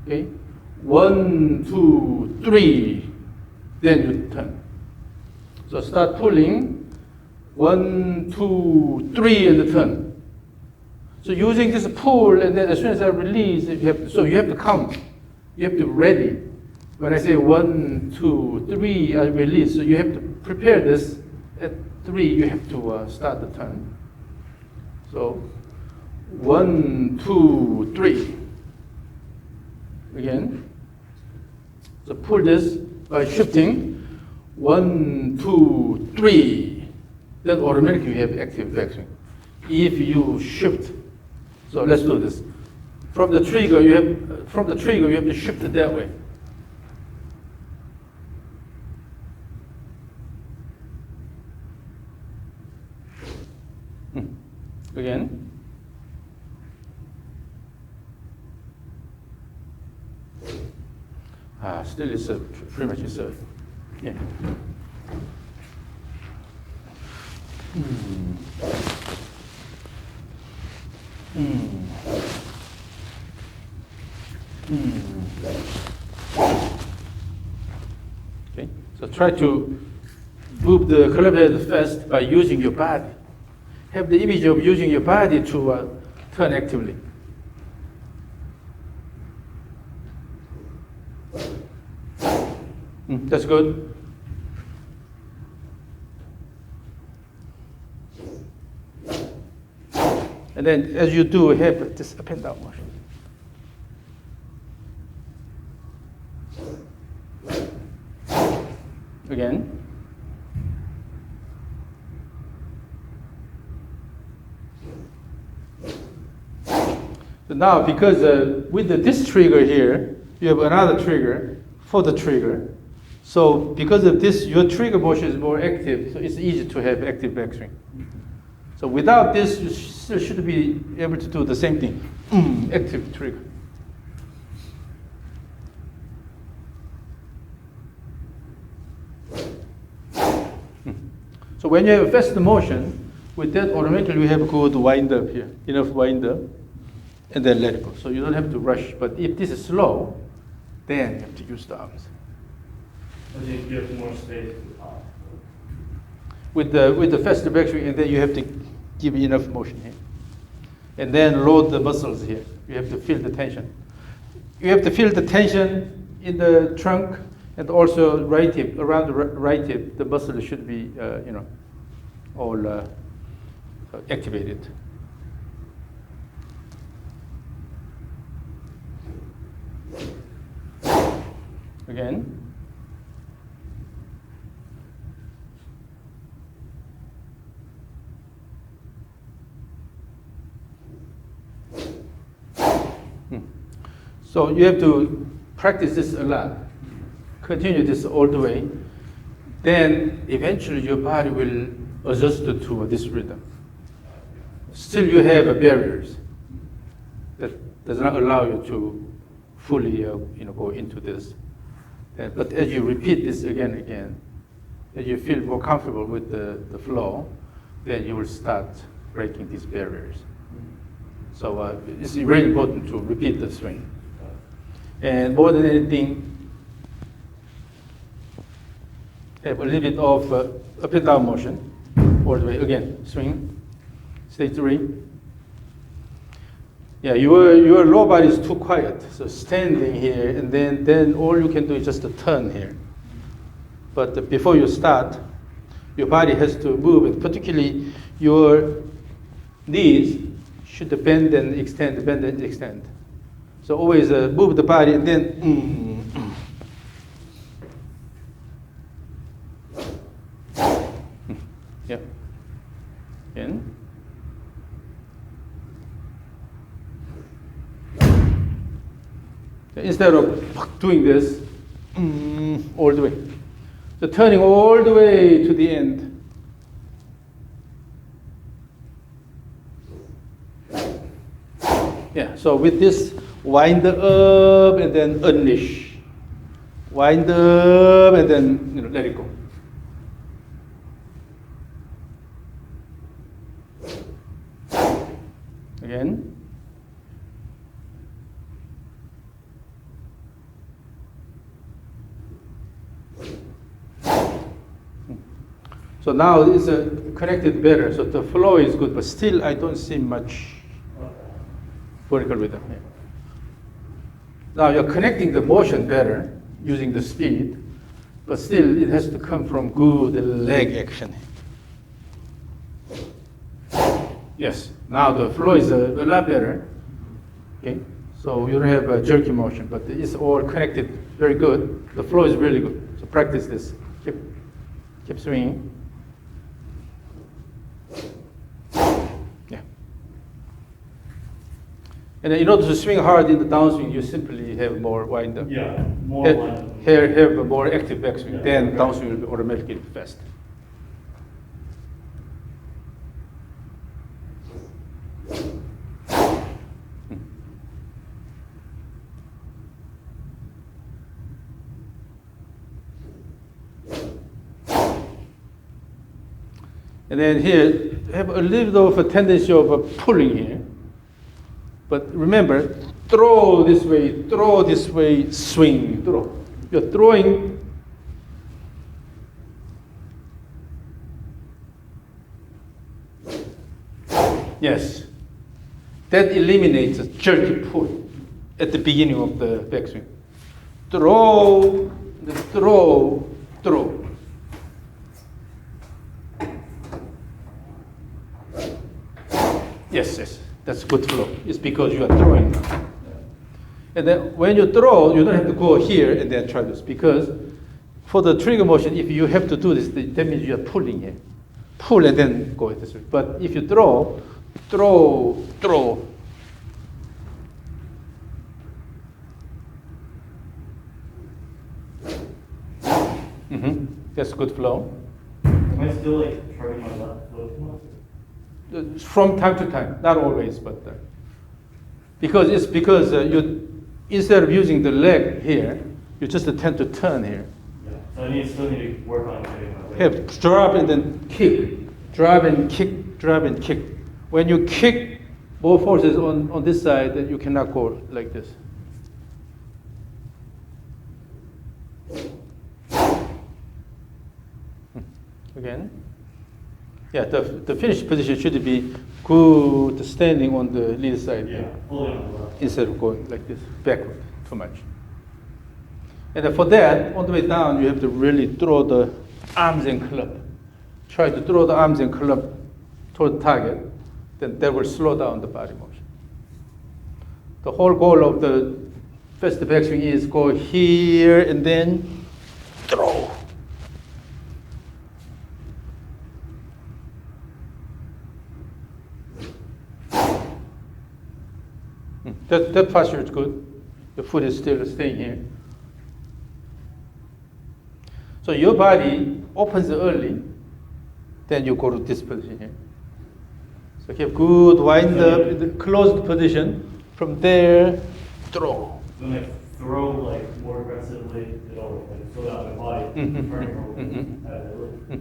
A: Okay? 1, 2, 3. Then you turn. So start pulling. 1, 2, 3 in the turn. So using this pull, and then as soon as I release, you have to count. You have to be ready. When I say 1, 2, 3, I release. So you have to prepare this at 3, you have to start the turn. So 1, 2, 3. Again. So pull this by shifting. 1, 2, 3. Then automatically you have active backswing. If you shift, so let's do this. From the trigger, you have to shift it that way. Again. Still it's pretty much it's yeah. Okay, so try to move the club head fast by using your body. Have the image of using your body to turn actively. That's good. And then as you do, have this up and down motion. Again. So now, because with this trigger here, you have another trigger for the trigger. So because of this, your trigger motion is more active, so it's easy to have active backswing. So without this, you still should be able to do the same thing. Active trigger. So when you have a fast motion, with that automatically you have a good wind up here, enough wind up, and then let it go. So you don't have to rush. But if this is slow, then you have to use the arms.
B: As you give more space to the top.
A: With the faster backswing, and then you have to give enough motion here. And then load the muscles here. You have to feel the tension. You have to feel the tension in the trunk and also right hip, around the right hip. The muscle should be, all activated. Again. So you have to practice this a lot. Continue this all the way. Then eventually your body will adjust to this rhythm. Still you have barriers that does not allow you to fully go into this. But as you repeat this again and again, as you feel more comfortable with the flow, then you will start breaking these barriers. So it's very important to repeat the swing. And more than anything, have a little bit of up and down motion all the way. Again, swing, stage 3. Yeah, your lower body is too quiet. So standing here, and then all you can do is just a turn here. But before you start, your body has to move, and particularly your knees should bend and extend, bend and extend. So always move the body and then Yeah. Again. Instead of doing this all the way. So turning all the way to the end. Yeah, so with this, wind up and then unleash. Wind up and then let it go. Again. So now it's connected better, so the flow is good, but still I don't see much vertical rhythm here. Now you're connecting the motion better using the speed, but still it has to come from good leg action. Yes. Now the flow is a lot better. Okay. So you don't have a jerky motion, but it's all connected very good. The flow is really good. So practice this. Keep swinging. Yeah. And then in order to swing hard in the downswing, you simply have more wind up.
B: Yeah, more wind up.
A: Have a more active backswing.
B: Yeah.
A: Then downswing will be automatically fast. And then here, have a little bit of a tendency of pulling here. But remember, throw this way, swing, throw. You're throwing. Yes. That eliminates a jerky pull at the beginning of the backswing. Throw, throw, throw. Yes, that's good flow. It's because you are throwing. And then when you throw, you don't have to go here and then try this. Because for the trigger motion, if you have to do this, that means you are pulling here. Pull and then go this way. But if you throw, throw. That's good flow.
B: Am I still like turning my left foot too much?
A: From time to time, not always, but because you instead of using the leg here, you just tend to turn here.
B: Yeah. So I still need to work on getting my weight.
A: Have drop and then kick, drop and kick, drop and kick. When you kick more forces on this side, then you cannot go like this. Again. Yeah, the finished position should be good standing on the lead side.
B: Yeah, fully on the left.
A: Instead of going like this, backward too much. And then for that, on the way down, you have to really throw the arms and club. Try to throw the arms and club toward the target, then that will slow down the body motion. The whole goal of the fast backswing is go here and then throw. That posture is good. The foot is still staying here. So your body opens early, then you go to this position here. So you have good wind up in the closed position. From there, throw.
B: When I throw like more aggressively, it'll like slow down my body. Turning over.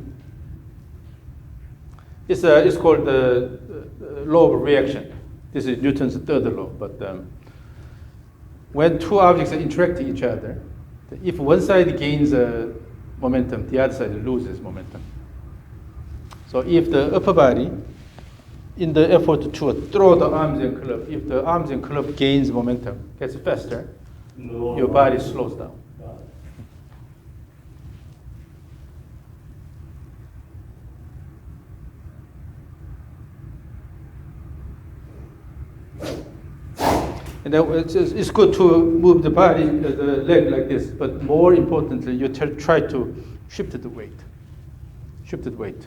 A: It's called the law of reaction. This is Newton's third law. But when two objects are interacting each other, if one side gains momentum, the other side loses momentum. So if the upper body, in the effort to throw the arms and club, if the arms and club gains momentum, gets faster, your body slows down. And then it's good to move the body, the leg like this, but more importantly, you try to shift the weight. Shift the weight.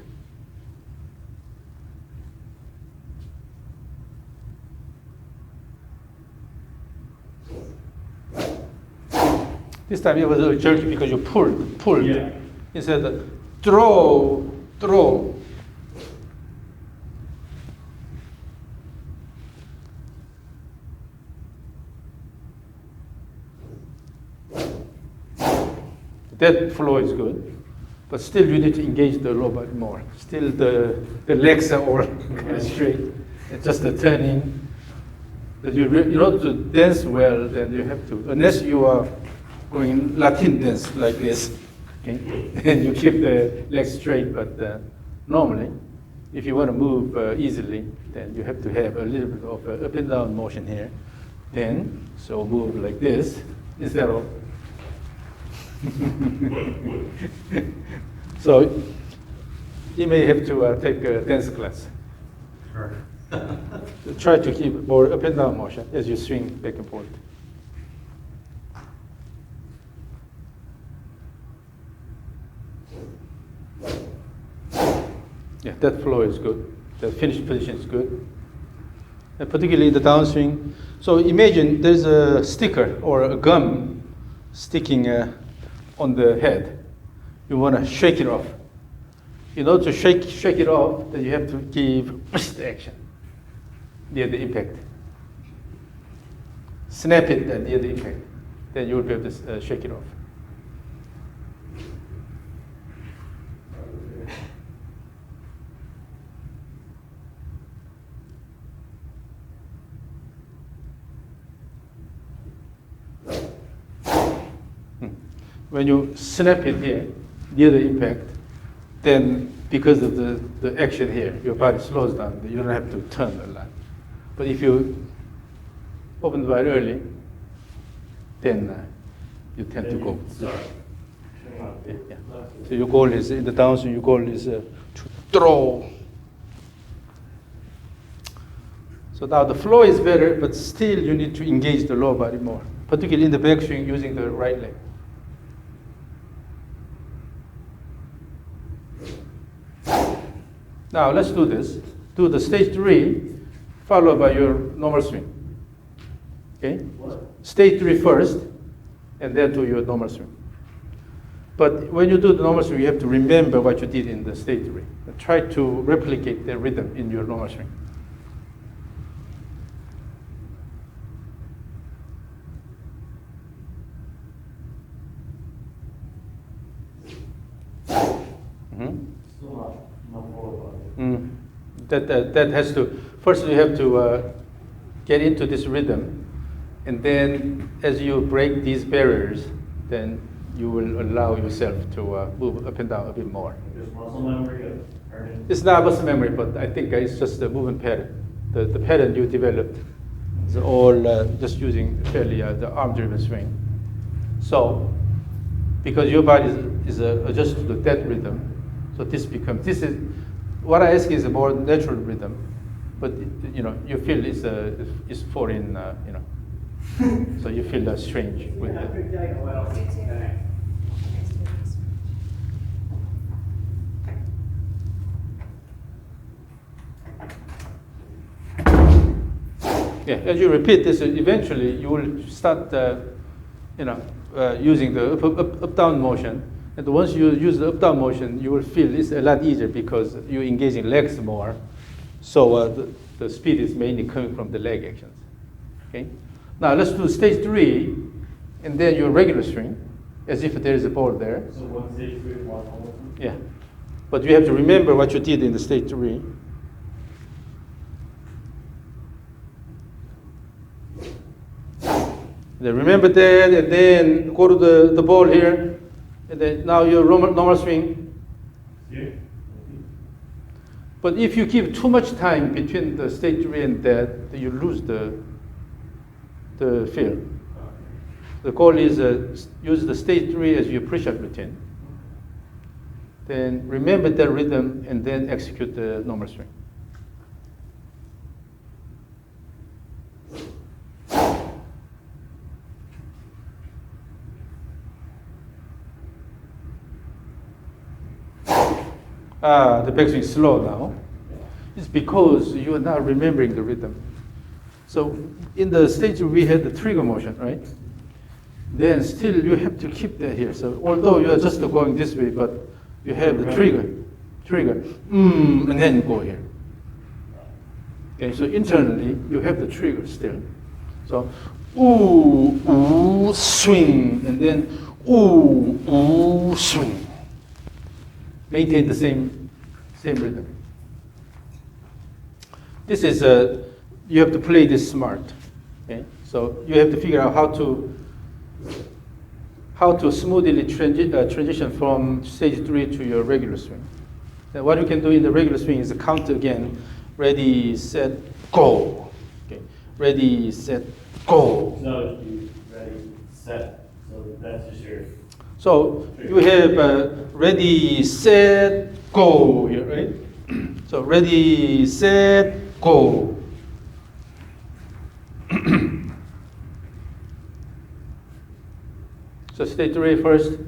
A: This time it was a jerky because you pulled.
B: Yeah.
A: Instead of throw. That flow is good, but still you need to engage the lower body more. Still the legs are all straight. It's just the turning. That you know to dance well, then you have to, unless you are going Latin dance like this, okay? And you keep the legs straight, but normally, if you want to move easily, then you have to have a little bit of up and down motion here. Then, so move like this, instead of so you may have to take a dance class.
B: Sure.
A: Try to keep more up and down motion as you swing back and forth. Yeah, that flow is good. The finish position is good. And particularly the downswing. So imagine there's a sticker or a gum sticking on the head. You want to shake it off. In order to shake it off, then you have to give the action near the impact. Snap it near the impact. Then you will be able to shake it off. When you snap it here, near the impact, then because of the action here, your body slows down. You don't have to turn a lot. But if you open the body early, then you tend to go. Yeah. So your goal is, in the downswing, your goal is to throw. So now the flow is better, but still you need to engage the lower body more, particularly in the backswing using the right leg. Now let's do this. Do the stage 3, followed by your normal swing. Okay?
B: What?
A: Stage 3 first, and then do your normal swing. But when you do the normal swing, you have to remember what you did in the stage 3. And try to replicate the rhythm in your normal swing.
B: Still not forward.
A: That has to, first you have to get into this rhythm, and then as you break these barriers, then you will allow yourself to move up and down a bit more.
B: There's muscle memory of turning.
A: It's not muscle memory, but I think it's just the movement pattern. The pattern you developed is all just using fairly the arm-driven swing. So, because your body is adjusted to that rhythm, so this is, what I ask is a more natural rhythm, but you feel it's foreign, so you feel strange with it. Yeah, as you repeat this, eventually you will start, using the up-down motion. And once you use the up-down motion, you will feel it's a lot easier because you're engaging legs more. So the speed is mainly coming from the leg actions. Okay. Now let's do stage 3, and then your regular swing, as if there is a ball there.
B: So one stage 3, one normal swing?
A: Yeah. But you have to remember what you did in the stage 3. Then remember that, and then go to the ball here, and then now your normal swing.
B: Yeah.
A: But if you give too much time between the stage 3 and that, then you lose the feel. The goal is use the stage 3 as your push-up routine. Then remember that rhythm, and then execute the normal swing. The backswing is slow now. It's because you are not remembering the rhythm. So in the stage we had the trigger motion, right? Then still you have to keep that here. So although you are just going this way, but you have the trigger, and then go here. Okay, so internally you have the trigger still. So ooh, swing, and then ooh, swing. Maintain the same rhythm. This is you have to play this smart. Okay, so you have to figure out how to smoothly transition from stage 3 to your regular swing. Now what you can do in the regular swing is count again. Ready, set, go. Okay, ready, set, go.
B: No, you ready, set. So that's just your.
A: So you have ready, set, go here, right? So ready, set, Go. So state 3 first.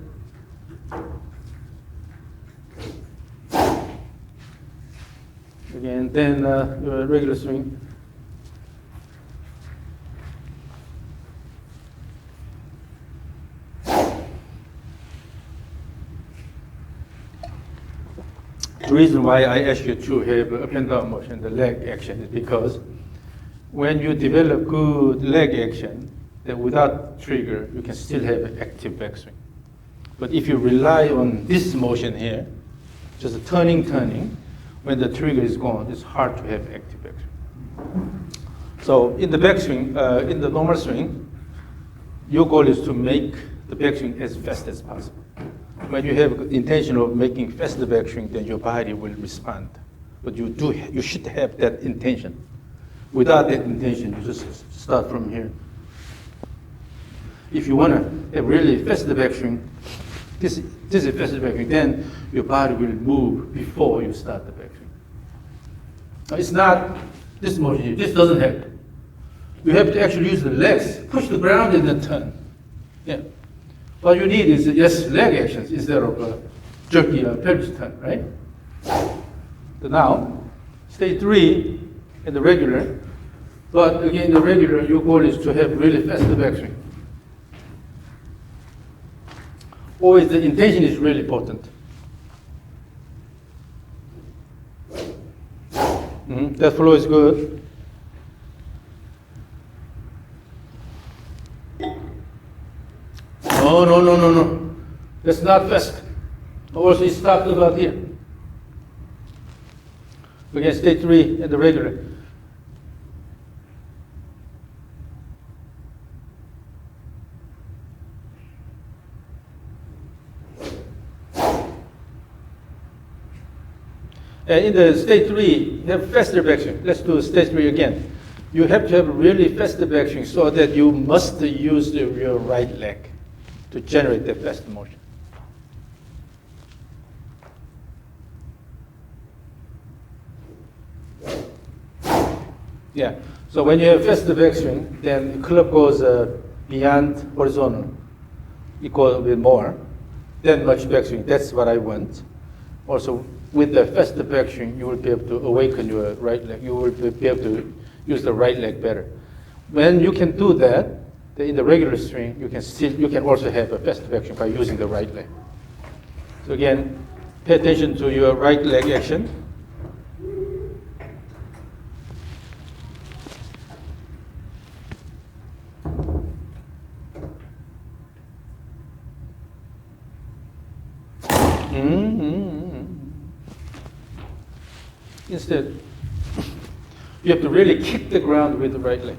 A: Again, then your regular swing. The reason why I ask you to have up and down motion, the leg action, is because when you develop good leg action, then without trigger, you can still have an active backswing. But if you rely on this motion here, just turning, when the trigger is gone, it's hard to have active backswing. So in the backswing, in the normal swing, your goal is to make the backswing as fast as possible. When you have intention of making faster backswing, then your body will respond. But you should have that intention. Without that intention, you just start from here. If you want to have really faster backswing, this is faster backswing, then your body will move before you start the backswing. Now, it's not this motion here. This doesn't help. You have to actually use the legs, push the ground and then turn. Yeah. What you need is just leg actions instead of a jerky pelvis turn, right? So now, stage 3 in the regular, but again, the regular, your goal is to have really faster backswing. Always the intention is really important. That flow is good. No. That's not fast. Also, it stopped about here. Again, stage 3 and the regular. And in the stage 3, you have faster backswing. Let's do stage 3 again. You have to have really faster backswing so that you must use your right leg to generate that faster motion. Yeah. So when you have faster backswing, then the club goes beyond horizontal. It goes a bit more. Then much backswing. That's what I want. Also, with the faster backswing, you will be able to awaken your right leg. You will be able to use the right leg better. When you can do that, then in the regular swing, you can also have a faster backswing by using the right leg. So again, pay attention to your right leg action. Instead, you have to really kick the ground with the right leg.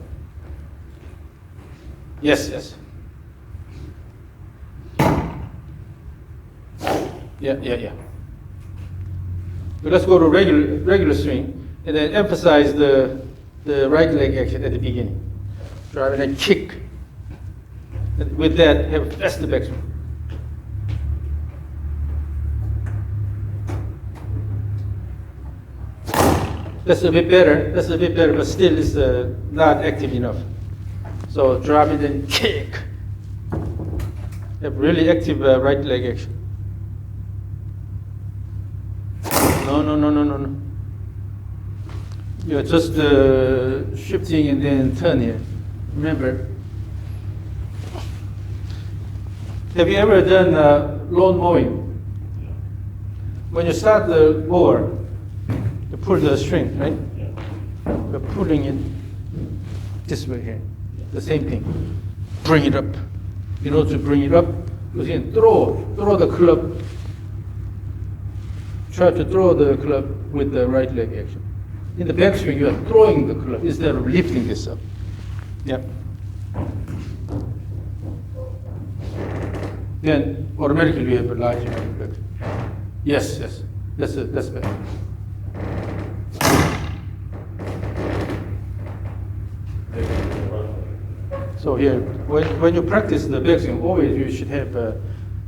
A: Yes. Yeah. But let's go to regular swing and then emphasize the right leg action at the beginning. Drive and then kick. And with that, have faster backswing. That's a bit better, but still is not active enough. So drop it and kick. Have really active right leg action. No. You're just shifting and then turn here. Remember, have you ever done lawn mowing? When you start the mower, you pull the string, right? You're pulling it this way here. The same thing. Bring it up. In order to bring it up, you can throw the club. Try to throw the club with the right leg action. In the backswing, you are throwing the club instead of lifting this up. Yep. Then automatically you have a larger backswing. Yes. That's better. So here, when you practice the backswing, always you should have,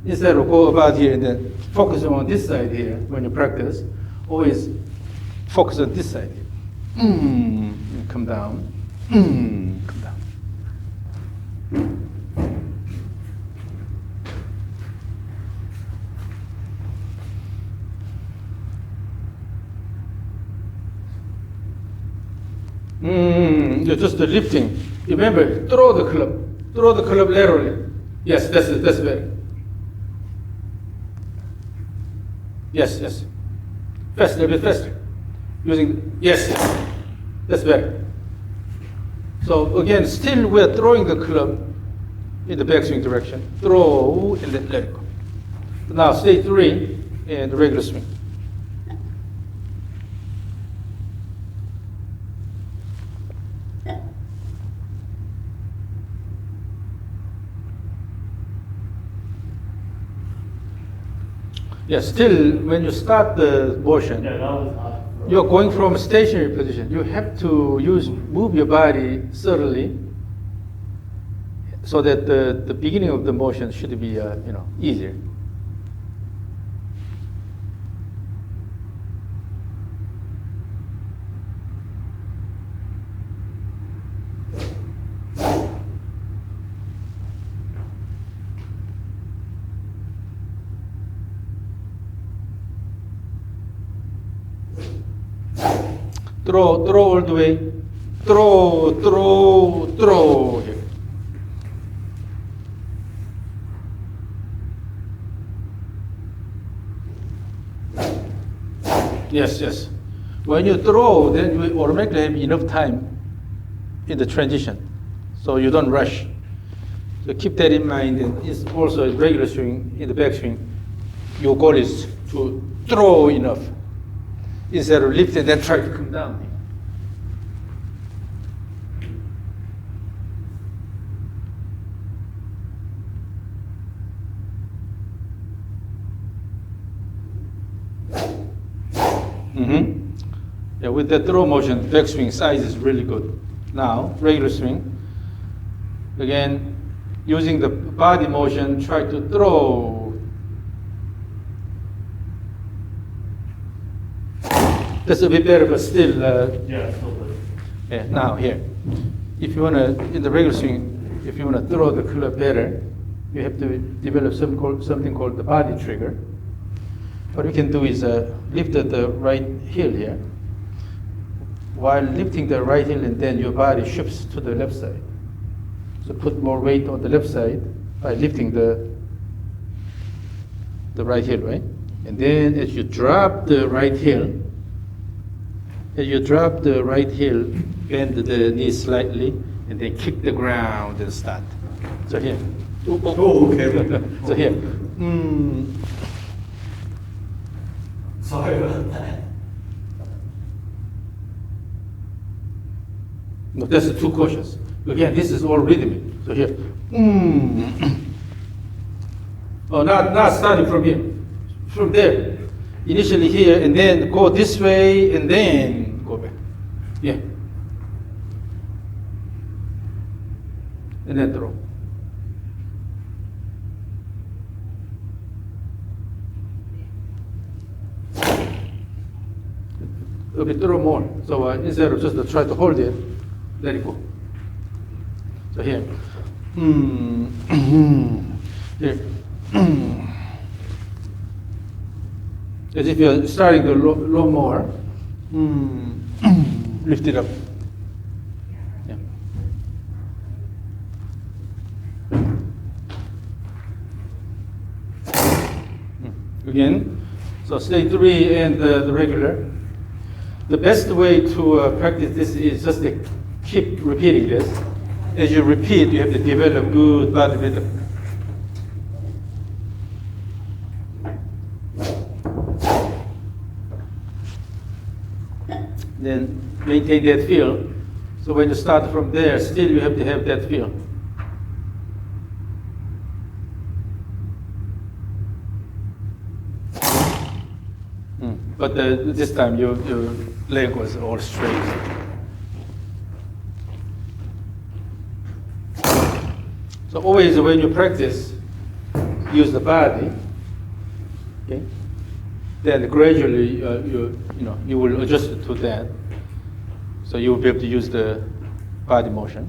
A: instead of go about here and then focus on this side here when you practice, always focus on this side here. and come down, come down. You're just lifting. Remember, throw the club laterally. Yes, that's it, that's better. Yes, yes. Faster, a bit faster. Using, yes, yes, that's better. So again, still we're throwing the club in the backswing direction. Throw and then let it go. Now stage 3 and the regular swing. Yes, still when you start the motion,
B: Yeah, that was not.
A: you're going from a stationary position. You have to move your body subtly so that the beginning of the motion should be easier. Throw all the way. Throw here. Yes, yes. When you throw, then you automatically have enough time in the transition, so you don't rush. So keep that in mind. And it's also a regular swing, in the backswing, your goal is to throw enough instead of lift and then try to come down. Yeah, with that throw motion, backswing size is really good. Now, regular swing. Again, using the body motion, try to throw. That's a bit better, but still.
B: Yeah, still good.
A: Yeah, now here, if you want to, in the regular swing, if you want to throw the club better, you have to develop something called the body trigger. What we can do is lift the right heel here. While lifting the right heel, and then your body shifts to the left side. So put more weight on the left side by lifting the right heel, right? And then as you drop the right heel, bend the knee slightly, and then kick the ground and start. So here.
B: Oh, okay.
A: So here.
B: Sorry about that.
A: No, that's too cautious. Again, this is all rhythmic. So here. Oh, not starting from here. From there. Initially here, and then go this way, and then go back. Yeah. And then throw. A bit throw more. So instead of just try to hold it, let it go. So here. Here. As if you're starting to low more. Lift it up. Yeah. Again. So stage 3 and the regular. The best way to practice this is just to keep repeating this. As you repeat, you have to develop good body rhythm. Then maintain that feel. So when you start from there, still you have to have that feel. But this time your leg was all straight. So always when you practice, use the body. Okay. Then gradually you will adjust to that. So you will be able to use the body motion.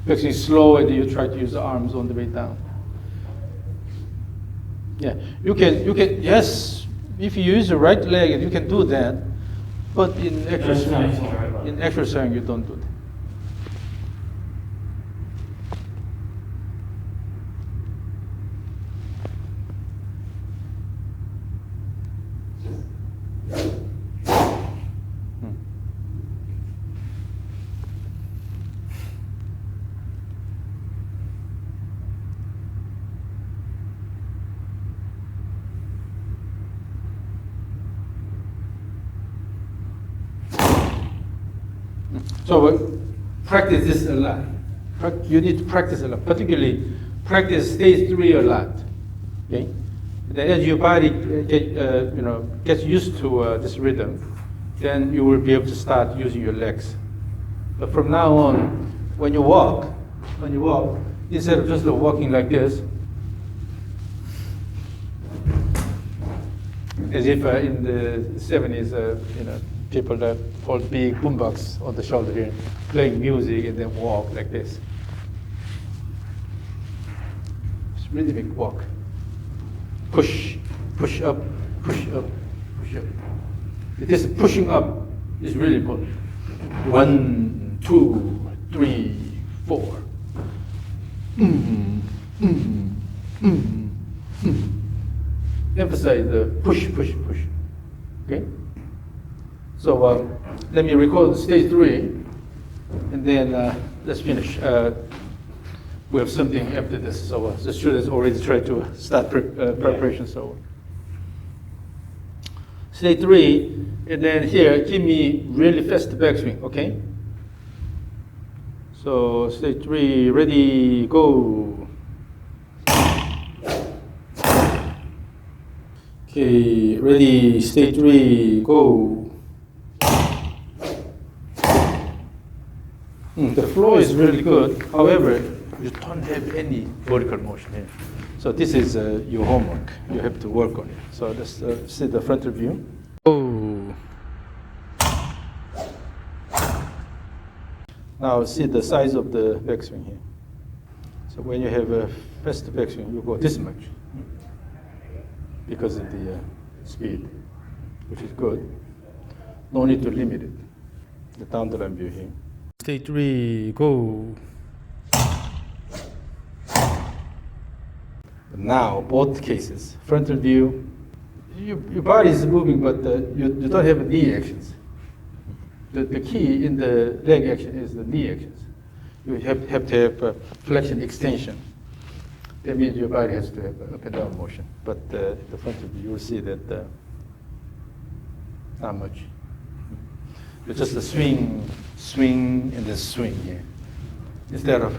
A: Actually slow, and you try to use the arms on the way down. Yeah, you can, yes, if you use the right leg, you can do that, but in exercise, you don't do that. So practice this a lot. You need to practice a lot, particularly practice stage 3 a lot. Okay, then as your body gets used to this rhythm, then you will be able to start using your legs. But from now on, when you walk, instead of just walking like this, as if in the 70s, people that hold big boombox on the shoulder here, playing music and then walk like this. It's really big walk. Push, push up, push up, push up. This pushing up is really important. 1, 2, 3, 4. Emphasize the push, push, push. Okay? So let me record stage 3, and then let's finish. We have something after this, so the students already tried to start preparation. So stage 3, and then here, give me really fast backswing, okay? So stage 3, ready, go. Okay, ready, stage 3, go. The flow is really good. However, you don't have any vertical motion here. So this is your homework. You have to work on it. So let's see the frontal view. Oh. Now see the size of the backswing here. So when you have a fast backswing, you go this much because of the speed, which is good. No need to limit it. The down the line view here. Stage 3, go. Now, both cases, frontal view, your body is moving, but you don't have knee actions. The key in the leg action is the knee actions. You have to have flexion extension. That means your body has to have up and down motion. But the frontal view, you will see that not much. It's just a swing, and then swing here. Instead of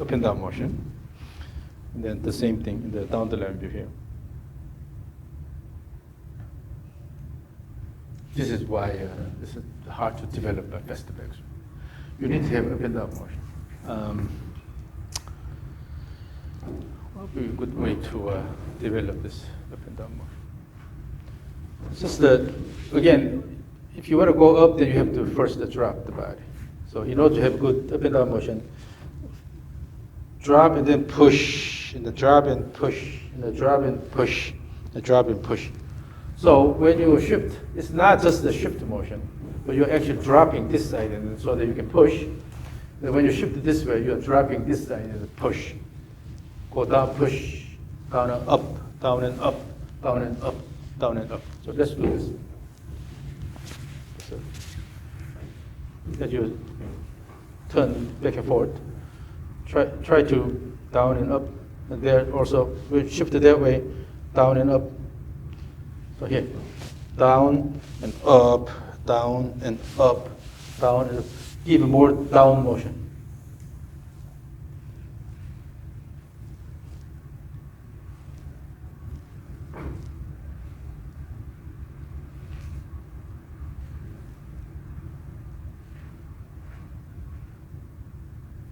A: up and down motion. And then the same thing in the down the line view here. This is why it's hard to develop a faster backswing. You need to have up and down motion. What would be a good way to develop this up and down motion? It's just that, again, if you want to go up, then you have to first drop the body. So in order to have good up and down motion, drop and then push, and then drop and push, and then drop and push, and drop and push. So when you shift, it's not just the shift motion, but you're actually dropping this side, and so that you can push. And when you shift this way, you're dropping this side and push. Go down, push, down and up, down and up, down and up, down and up. So let's do this. So, as you turn back and forth, try to down and up, and there also we shift it that way, down and up. So here, down and up, down and up, down and up. Even more down motion.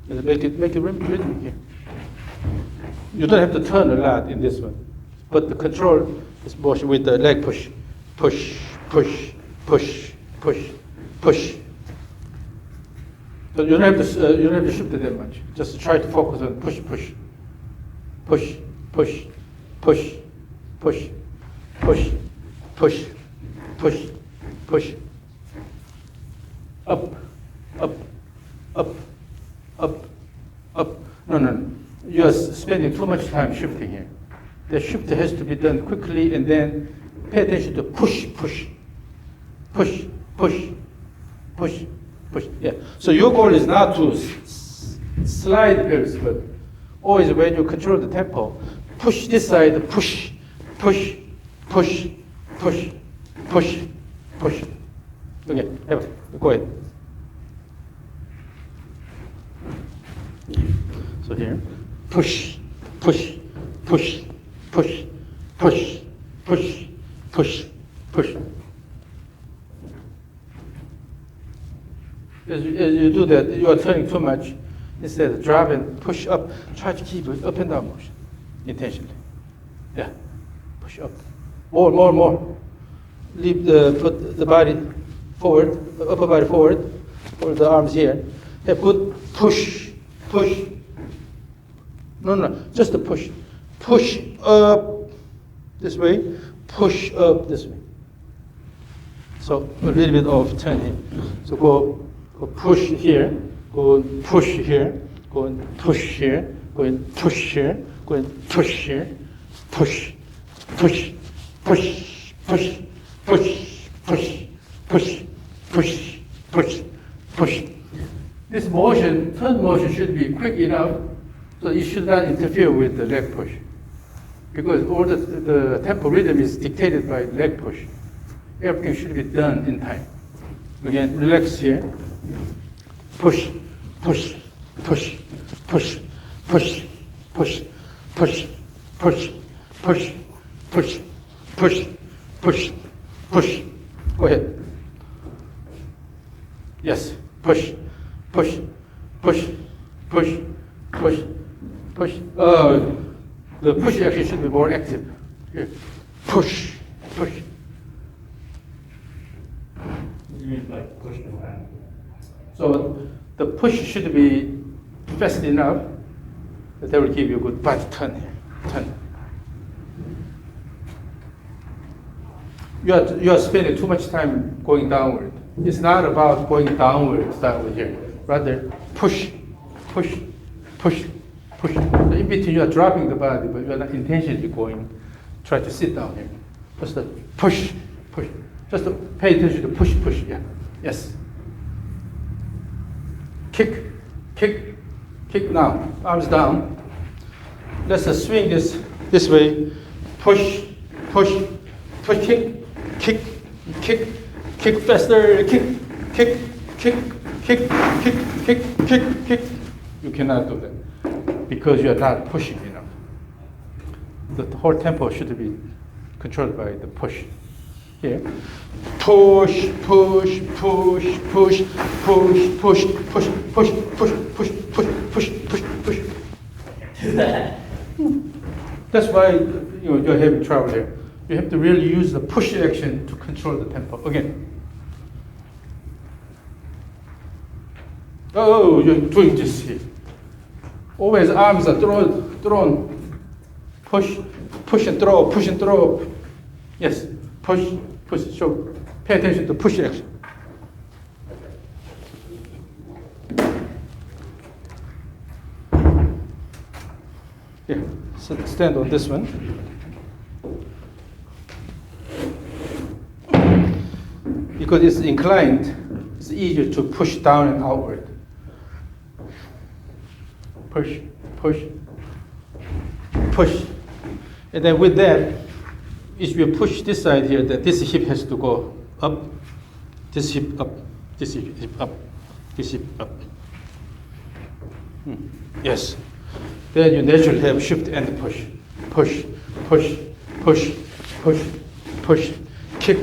A: And make it rhythmic here. You don't have to turn a lot in this one, but the control is motion with the leg push, push, push, push, push, push. So you don't have to shift it that much. Just try to focus on push, push, push, push, push, push, push, push, push, push. Up, up, up, up, up. No. You are spending too much time shifting here. The shift has to be done quickly, and then pay attention to push, push, push, push, push, push. Yeah. So your goal is not to slide pills, but always when you control the tempo, push this side, push, push, push, push, push, push. Okay, go ahead. So here, push, push, push, push, push, push, push, push. As you do that, you are turning too much. Instead of drive and push up, try to keep it up and down motion, intentionally. Yeah, push up. More. Put the body forward, upper body forward, or the arms here. Yeah, good push. No, just a push. Push up this way, push up this way. So a little bit of turn here. So go push here, go and push here, go and push here, go and push here, go and push here, push, push, push, push, push, push, push, push, push, push. This motion, turn motion should be quick enough so it should not interfere with the leg push. Because all the tempo rhythm is dictated by leg push. Everything should be done in time. Again, relax here. Push, push, push, push, push, push, push, push, push, push, push, push, push. Go ahead. Yes, push, push, push, push, push, push. The push action should be more active. Here. Push, push.
B: You mean like push the back?
A: So the push should be fast enough that will give you a good body turn here. Turn. You are spending too much time going downward. It's not about going downward, start with here. Rather, push, push, push, push. So in between, you are dropping the body, but you are not intentionally going. Try to sit down here. Just a push, push. Just to pay attention to push, push. Yeah. Yes. Kick, kick, kick now. Arms down. Let's swing this way. Push, push, push, kick, kick, kick, kick faster, kick, kick, kick, kick, kick, kick, kick, kick. You cannot do that because you are not pushing enough. The whole tempo should be controlled by the push. Here. Push, push, push, push, push, push, push, push, push, push, push, push, push, push. That's why you're having trouble there. You have to really use the push action to control the tempo. Again. Oh, you're doing this here. Always arms are thrown. Push, push and throw, push and throw. Yes, push, push. So pay attention to push action. Yeah, so stand on this one. Because it's inclined, it's easier to push down and outward. Push, push, push. And then with that, if you push this side here, that this hip has to go up, this hip up, this hip up, this hip up. Yes. Then you naturally have shift and push. Push, push, push, push, push, kick,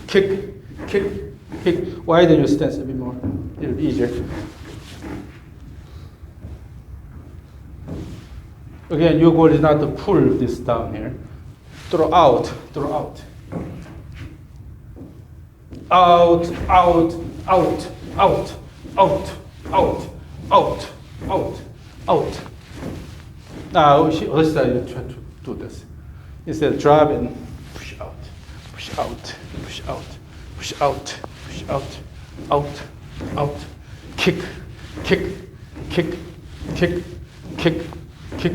A: kick, kick, kick. Widen your stance a bit more. It'll be easier. Again, your goal is not to pull this down here. Throw out, throw out. Out, out, out, out, out, out, out, out, out. Now, let's try to do this. Instead of drop and push out, push out, push out, push out, push out, out, out, kick, kick, kick, kick, kick, kick.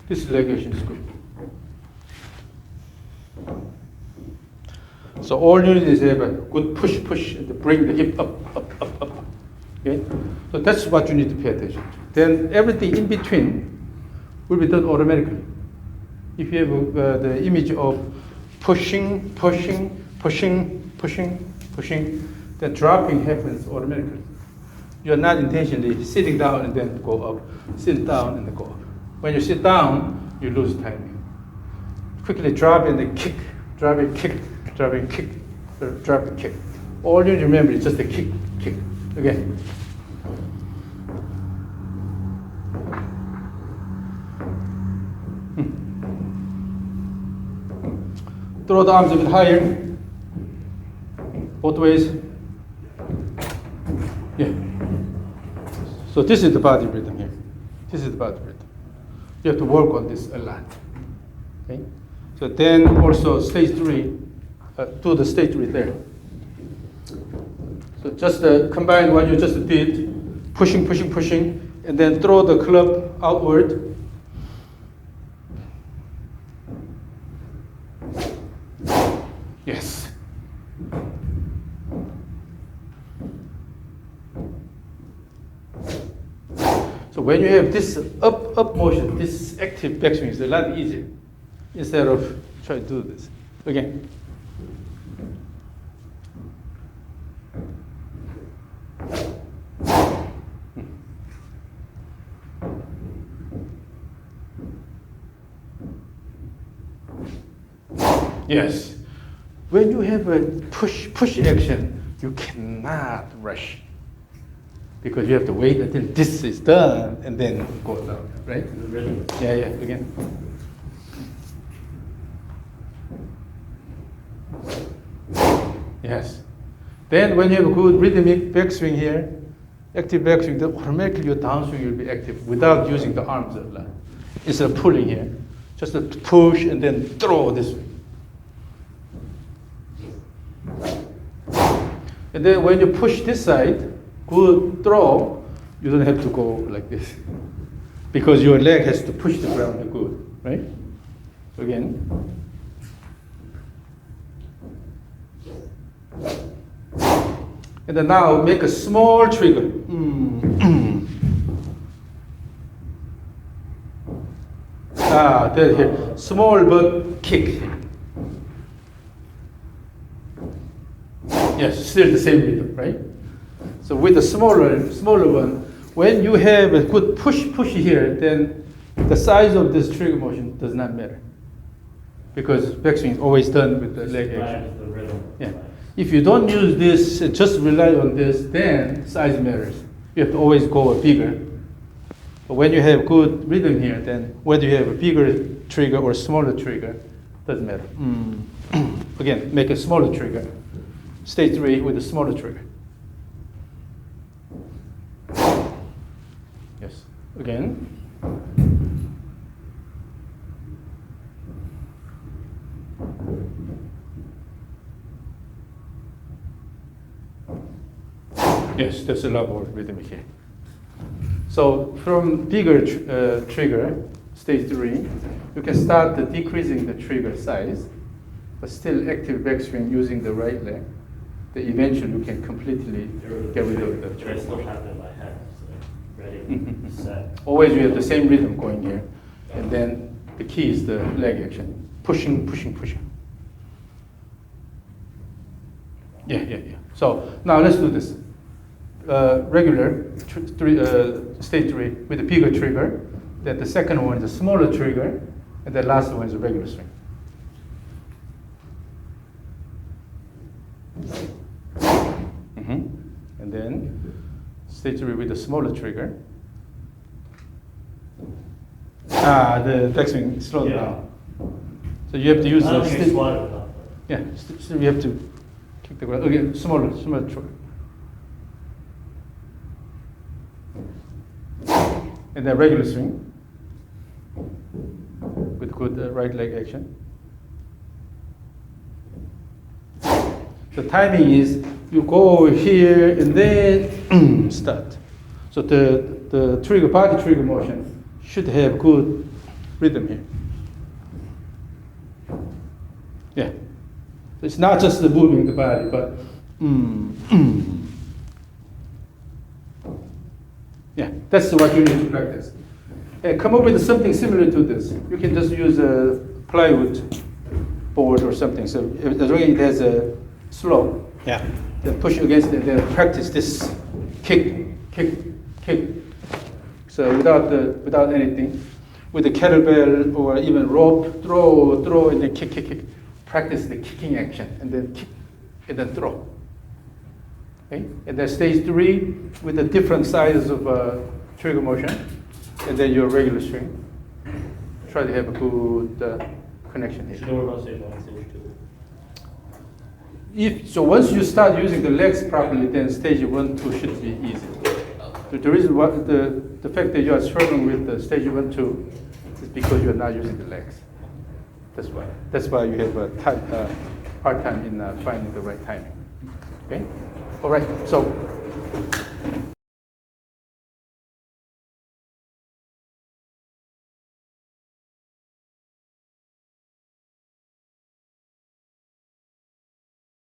A: This leg action is good. So all you need is have a good push, push, and bring the hip up, up, up, up. Okay? So that's what you need to pay attention to. Then everything in between will be done automatically. If you have the image of pushing, pushing, pushing, pushing, pushing, then dropping happens automatically. You're not intentionally sitting down and then go up, sit down and then go up. When you sit down, you lose timing. Quickly drop and then kick, drop and kick, drop and kick, drop and kick. All you need to remember is just a kick, kick. Again. Throw the arms a bit higher, both ways. Yeah. So this is the body rhythm here. This is the body rhythm. You have to work on this a lot. Okay. So then also stage 3, do the stage 3 there. So just combine what you just did, pushing, pushing, pushing, and then throw the club outward. Yes. So when you have this up motion, this active backswing is a lot easier instead of trying to do this. Again. Yes. When you have a push action, you cannot rush. Because you have to wait until this is done and then go down, right? Yeah, yeah, again. Yes. Then when you have a good rhythmic backswing here, active backswing, then automatically your downswing will be active without using the arms a lot. Instead of pulling here, just a push and then throw this way. And then when you push this side, good throw, you don't have to go like this. Because your leg has to push the ground good, right? Again. And then now make a small trigger. There here. Small but kick. Yes, still the same rhythm, right? So with the smaller one, when you have a good push here, then the size of this trigger motion does not matter. Because backswing is always done with the leg action. Yeah. If you don't use this, just rely on this, then size matters. You have to always go bigger. But when you have good rhythm here, then whether you have a bigger trigger or smaller trigger, doesn't matter. Again, make a smaller trigger. Stage 3 with a smaller trigger. Yes. Again. Yes, that's a lot more rhythmic here. So from bigger trigger, stage 3, you can start decreasing the trigger size, but still active backswing using the right leg. Then eventually you can completely get rid of the
B: I
A: trigger.
B: still have it in my head, so ready, set.
A: Always you have the same rhythm going here. And then the key is the leg action. Pushing, pushing, pushing. Yeah. So now let's do this. Regular, stage 3 with a bigger trigger. Then the second one is a smaller trigger. And the last one is a regular swing. And then stage 3 with a smaller trigger. The backswing slowed
B: Yeah.
A: down. So you have to use
B: I don't think I
A: still,
B: squatted enough.
A: yeah, still you have to kick the ground. Again, smaller stroke. And then regular swing with good right leg action. The timing is you go here and then start. So the trigger, body trigger motion should have good rhythm here. Yeah. So it's not just the moving the body, but yeah, that's what you need to practice. And come up with something similar to this. You can just use a plywood board or something. So as long as it has a slope,
C: Yeah.
A: then push against it, then practice this kick, kick, kick. So without anything, with the kettlebell or even rope, throw, and then kick, kick, kick. Practice the kicking action, and then kick, and then throw. Okay? And then stage 3 with a different size of trigger motion, and then your regular swing. Try to have a good connection
B: Should
A: here.
B: know about stage 1 and stage 2.
A: So once you start using the legs properly, then stage 1, 2 should be easy. The reason why the fact that you are struggling with the stage 1, 2 is because you are not using the legs. That's why. That's why you have a hard time in finding the right timing. Okay. All right. So